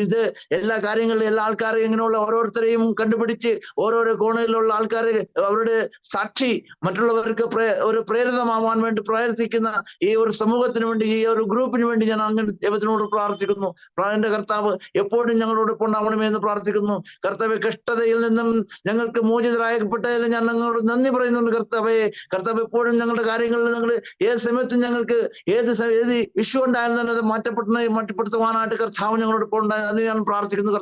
ഇത് എല്ലാ കാര്യങ്ങളിലും എല്ലാ ആൾക്കാരെയും ഇങ്ങനെയുള്ള ഓരോരുത്തരെയും കണ്ടുപിടിച്ച് ഓരോരോ കോണയിലുള്ള ആൾക്കാരെ അവരുടെ സാക്ഷി മറ്റുള്ളവർക്ക് ഒരു പ്രേരിതമാവാൻ വേണ്ടി പ്രയത്നിക്കുന്ന ഈ ഒരു സമൂഹത്തിന് വേണ്ടി, ഈ ഒരു ഗ്രൂപ്പിന് വേണ്ടി ഞാൻ അങ്ങനെ ദൈവത്തിനോട് പ്രാർത്ഥിക്കുന്നു. എന്റെ കർത്താവ് എപ്പോഴും ഞങ്ങളോടൊപ്പം ഉണ്ടാവണമേ എന്ന് പ്രാർത്ഥിക്കുന്നു. കർത്താവ് കഷ്ടതയിൽ നിന്നും ഞങ്ങൾക്ക് മോചിതരായപ്പെട്ടതിൽ ഞാൻ ഞങ്ങളോട് നന്ദി പറയുന്നുണ്ട്. കർത്താവ് എപ്പോഴും ഞങ്ങളുടെ കാര്യങ്ങളിൽ ഞങ്ങൾ ഏത് സമയത്തും ഞങ്ങൾക്ക് ഏത് ഇഷ്യൂ ഉണ്ടായാലും തന്നെ അത് മാറ്റപ്പെടുത്തുവാനായിട്ട് കർത്താവ് ഞങ്ങളോടൊപ്പം ഉണ്ടായി അതിന് ഞാൻ പ്രാർത്ഥിക്കുന്നു.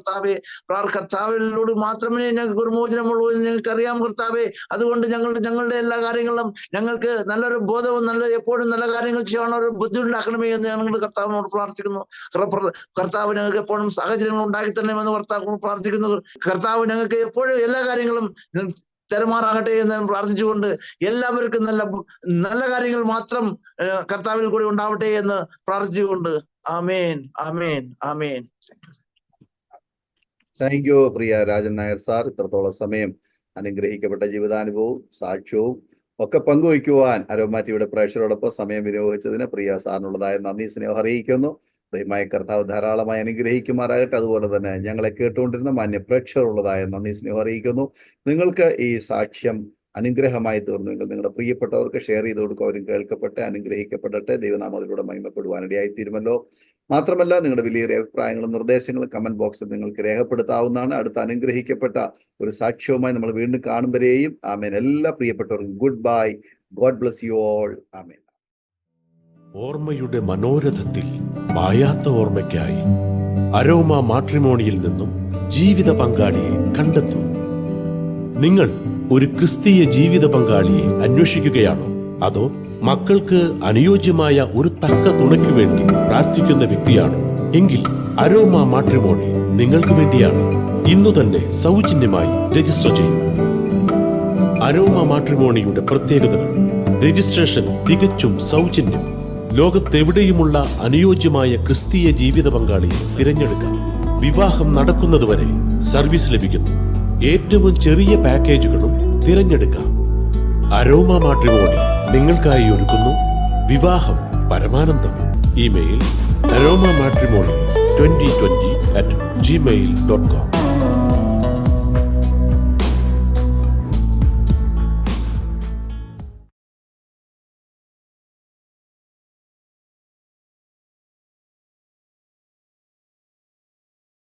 കർത്താവിനോട് മാത്രമേ ഞങ്ങൾക്ക് ഒരു മോചനമുള്ളൂ എന്ന് ഞങ്ങൾക്ക് അറിയാം കർത്താവേ. അതുകൊണ്ട് ഞങ്ങളുടെ എല്ലാ കാര്യങ്ങളും ഞങ്ങൾക്ക് നല്ലൊരു ബോധവും എപ്പോഴും നല്ല കാര്യങ്ങൾ ചെയ്യാനുള്ള ഒരു ബുദ്ധി ഉണ്ടാക്കണമേ എന്ന് ഞങ്ങളുടെ കർത്താവിനോട് പ്രാർത്ഥിക്കുന്നു. കർത്താവ് ഞങ്ങൾക്ക് എപ്പോഴും സാഹചര്യങ്ങൾ ഉണ്ടാക്കി തരണമെന്ന് കർത്താവ് പ്രാർത്ഥിക്കുന്നു. കർത്താവ് ഞങ്ങൾക്ക് എപ്പോഴും എല്ലാ കാര്യങ്ങളും തരുമാറാകട്ടെ എന്ന് ഞാൻ പ്രാർത്ഥിച്ചുകൊണ്ട് എല്ലാവർക്കും നല്ല കാര്യങ്ങൾ മാത്രം കർത്താവിൽ കൂടി ഉണ്ടാവട്ടെ എന്ന് പ്രാർത്ഥിച്ചുകൊണ്ട് ആമേൻ, ആമേൻ, ആമേൻ. താങ്ക് യു പ്രിയ രാജൻ നായർ സാർ. ഇത്രത്തോളം സമയം അനുഗ്രഹിക്കപ്പെട്ട ജീവിതാനുഭവവും സാക്ഷ്യവും ഒക്കെ പങ്കുവയ്ക്കുവാൻ അരോമാറ്റിയുടെ പ്രേക്ഷകരോടൊപ്പം സമയം വിനിയോഗിച്ചതിന് പ്രിയ സാറിനുള്ളതായ നന്ദി, സ്നേഹം അറിയിക്കുന്നു. ദൈവമായ കർത്താവ് ധാരാളമായി അനുഗ്രഹിക്കുമാറാകട്ടെ. അതുപോലെ തന്നെ ഞങ്ങളെ കേട്ടുകൊണ്ടിരുന്ന മാന്യ പ്രേക്ഷകരുള്ളതായ നന്ദി, സ്നേഹം അറിയിക്കുന്നു. നിങ്ങൾക്ക് ഈ സാക്ഷ്യം അനുഗ്രഹമായി തീർന്നുവെങ്കിൽ നിങ്ങളുടെ പ്രിയപ്പെട്ടവർക്ക് ഷെയർ ചെയ്ത് കൊടുക്കുക. അവരും കേൾക്കപ്പെട്ട് അനുഗ്രഹിക്കപ്പെടട്ടെ, ദൈവനാമത്തിലൂടെ മഹിമപ്പെടുവാനിടയായി തീരുമല്ലോ. മാത്രമല്ല നിങ്ങളുടെ വലിയൊരു അഭിപ്രായങ്ങളും നിർദ്ദേശങ്ങളും കമന്റ് ബോക്സിൽ നിങ്ങൾക്ക് രേഖപ്പെടുത്താവുന്നതാണ്. അടുത്ത അനുഗ്രഹിക്കപ്പെട്ട ഒരു സാക്ഷ്യവുമായി നമ്മൾ വീണ്ടും കാണുമ്പോഴേയും ആമേൻ. എല്ലാ പ്രിയപ്പെട്ടവർക്കും good bye. God bless you all. ആമേൻ. ഓർമ്മയുടെ മനോരഥത്തിൽ മായാത്ത ഓർമ്മയ്ക്കായി അരോമ മാട്രിമോണിയിൽ നിന്നും ജീവിത പങ്കാളിയെ കണ്ടെത്തൂ. നിങ്ങൾ ഒരു ക്രിസ്തീയ ജീവിത പങ്കാളിയെ അന്വേഷിക്കുകയാണോ? അതോ മക്കൾക്ക് അനുയോജ്യമായ ഒരു തക്ക തുണയ്ക്ക് വേണ്ടി പ്രാർത്ഥിക്കുന്ന വ്യക്തിയാണോ? എങ്കിൽ അരോമ മാട്രിമോണി നിങ്ങൾക്ക് വേണ്ടിയാണ്. ഇന്നു തന്നെ സൗജന്യമായി രജിസ്റ്റർ ചെയ്യൂ. അരോമ മാട്രിമോണിയുടെ പ്രത്യേകതകൾ: രജിസ്ട്രേഷൻ തികച്ചും സൗജന്യം. ലോകത്തെവിടെയുമുള്ള അനുയോജ്യമായ ക്രിസ്തീയ ജീവിത പങ്കാളിയെ തിരഞ്ഞെടുക്കാം. വിവാഹം നടക്കുന്നതുവരെ സർവീസ് ലഭിക്കുന്നു. ഏറ്റവും ചെറിയ പാക്കേജുകളും തിരഞ്ഞെടുക്കാം. അരോമ മാട്രിമോണി നിങ്ങൾക്കായി ഒരുക്കുന്നു വിവാഹം പരമാനന്ദം. Email aroma matrimony2020@gmail.com